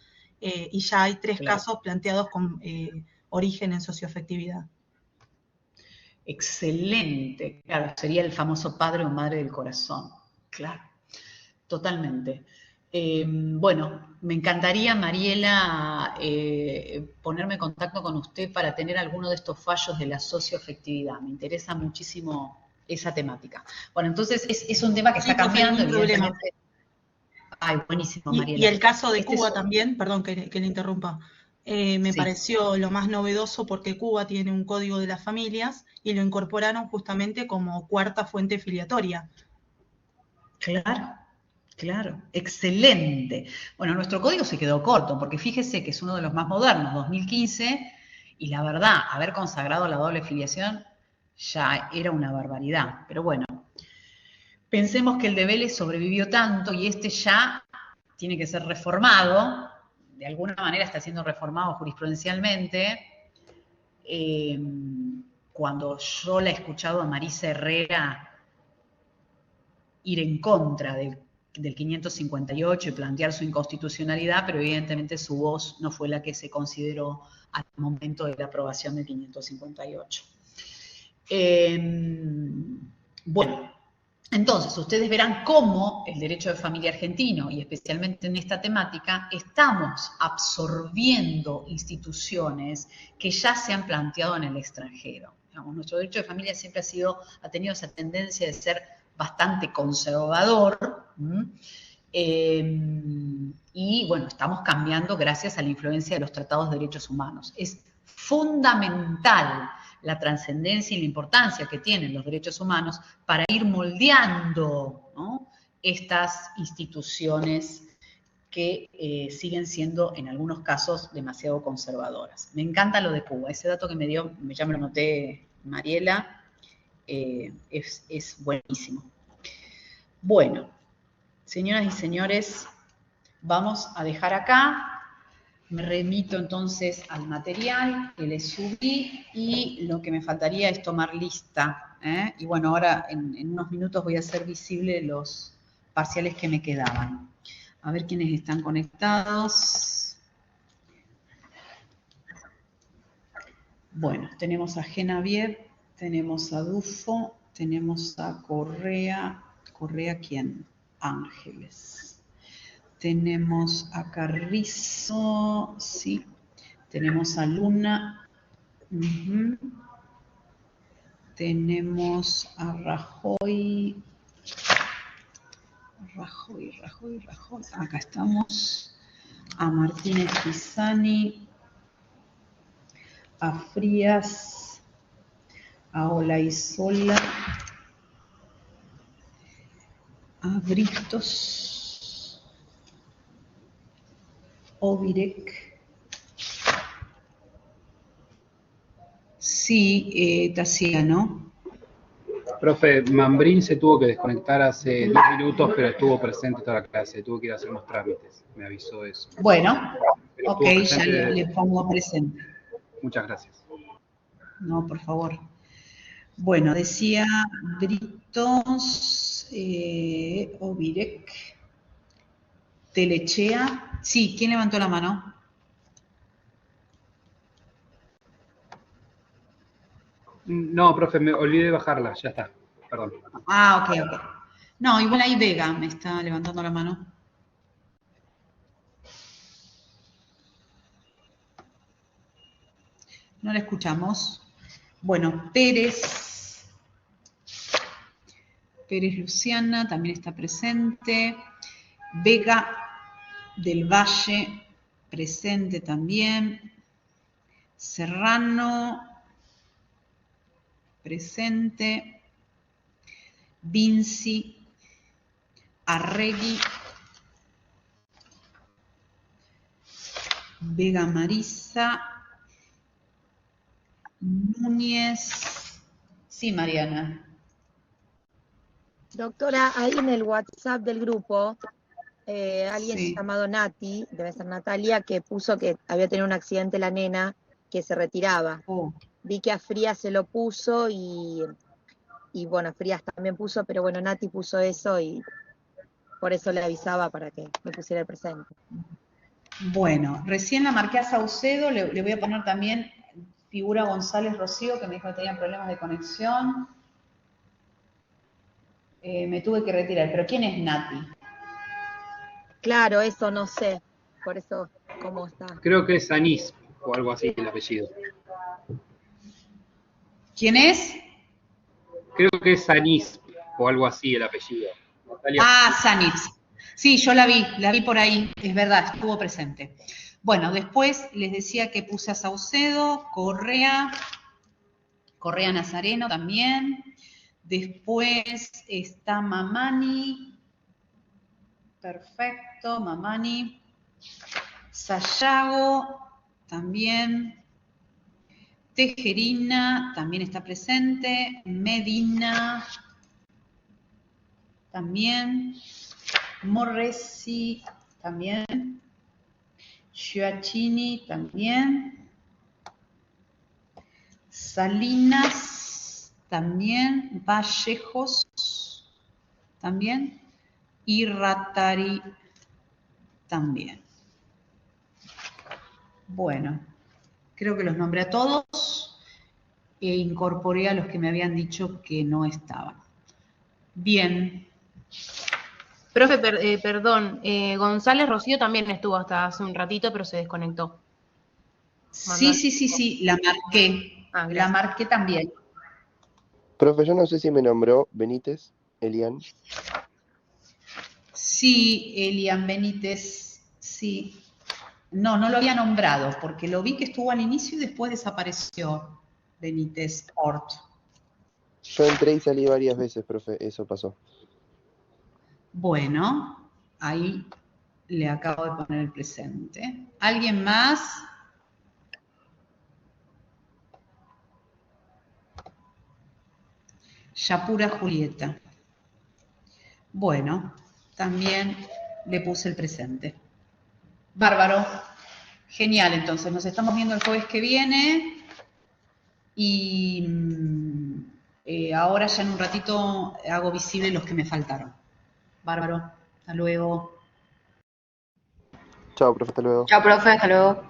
y ya hay 3 casos planteados con origen en socioafectividad. Excelente, claro, sería el famoso padre o madre del corazón, claro, totalmente. Bueno, me encantaría, Mariela, ponerme en contacto con usted para tener alguno de estos fallos de la socioafectividad. Me interesa muchísimo esa temática. Bueno, entonces es un tema que está cambiando, evidentemente. Ay, buenísimo, Mariela. Y el caso de Cuba también, perdón que le interrumpa, me pareció lo más novedoso porque Cuba tiene un código de las familias y lo incorporaron justamente como cuarta fuente filiatoria. Claro. Claro, excelente. Bueno, nuestro código se quedó corto, porque fíjese que es uno de los más modernos, 2015, y la verdad, haber consagrado la doble filiación ya era una barbaridad. Pero bueno, pensemos que el de Vélez sobrevivió tanto y este ya tiene que ser reformado, de alguna manera está siendo reformado jurisprudencialmente. Cuando yo la he escuchado a Marisa Herrera ir en contra del 558 y plantear su inconstitucionalidad, pero evidentemente su voz no fue la que se consideró al momento de la aprobación del 558. Bueno, Entonces, ustedes verán cómo el derecho de familia argentino, y especialmente en esta temática, estamos absorbiendo instituciones que ya se han planteado en el extranjero. Digamos, nuestro derecho de familia siempre ha tenido esa tendencia de ser bastante conservador, y bueno, estamos cambiando gracias a la influencia de los tratados de derechos humanos. Es fundamental la trascendencia y la importancia que tienen los derechos humanos para ir moldeando, ¿no?, estas instituciones que siguen siendo, en algunos casos, demasiado conservadoras. Me encanta lo de Cuba. Ese dato que me dio, ya me lo noté Mariela, es buenísimo. Bueno, señoras y señores, vamos a dejar acá. Me remito entonces al material que les subí y lo que me faltaría es tomar lista. Y bueno, ahora en unos minutos voy a hacer visible los parciales que me quedaban. A ver quiénes están conectados. Bueno, tenemos a Genevieve, tenemos a Dufo, tenemos a Correa. ¿Correa quién? Ángeles. Tenemos a Carrizo, sí. Tenemos a Luna. Tenemos a Rajoy. Rajoy. Acá estamos. A Martínez Pisani. A Frías. A Olaizola. A Bristos. Ovirec. Sí, Tassiano. Profe, Mambrín se tuvo que desconectar hace 10 minutos, pero estuvo presente toda la clase. Tuvo que ir a hacer unos trámites. Me avisó eso. Bueno, ok, ya le pongo presente. Muchas gracias. No, por favor. Bueno, decía Britos, Ovirec, Telechea. Sí, ¿quién levantó la mano? No, profe, me olvidé de bajarla, ya está, perdón. Ah, ok. No, igual ahí Vega me está levantando la mano. No la escuchamos. Bueno, Pérez Luciana también está presente. Vega del Valle, presente también. Serrano, presente. Vinci, Arregui, Vega Marisa, Núñez. Sí, Mariana. Doctora, ahí en el WhatsApp del grupo, alguien Sí. llamado Nati, debe ser Natalia, que puso que había tenido un accidente la nena, que se retiraba. Vi que a Frías se lo puso y bueno, Frías también puso, pero bueno, Nati puso eso y por eso le avisaba para que me pusiera el presente. Bueno, recién la marqué a Saucedo, le voy a poner también figura González Rocío, que me dijo que tenía problemas de conexión. Me tuve que retirar, pero ¿quién es Nati? Claro, eso no sé, por eso, ¿cómo está? Creo que es Anís, o algo así el apellido. ¿Quién es? Creo que es Anís, o algo así el apellido. Natalia. Ah, Sanitz. Sí, yo la vi por ahí, es verdad, estuvo presente. Bueno, después les decía que puse a Saucedo, Correa Nazareno también. Después está Mamani. Perfecto, Mamani. Sayago también. Tejerina también está presente. Medina también. Morresi también. Giacchini también. Salinas también. Vallejos también. Y Ratari también. Bueno, creo que los nombré a todos e incorporé a los que me habían dicho que no estaban. Bien. Profe, perdón, González Rocío también estuvo hasta hace un ratito, pero se desconectó. Sí, la marqué. La marqué también. Profe, yo no sé si me nombró Benítez, Elian. Sí, Elian Benítez, sí. No lo había nombrado, porque lo vi que estuvo al inicio y después desapareció Benítez Hort. Yo entré y salí varias veces, profe, eso pasó. Bueno, ahí le acabo de poner el presente. ¿Alguien más? Yapura Julieta. Bueno, también le puse el presente. Bárbaro. Genial, entonces nos estamos viendo el jueves que viene y ahora ya en un ratito hago visible los que me faltaron. Bárbaro, hasta luego. Chao, profe, hasta luego. Chao, profe, hasta luego.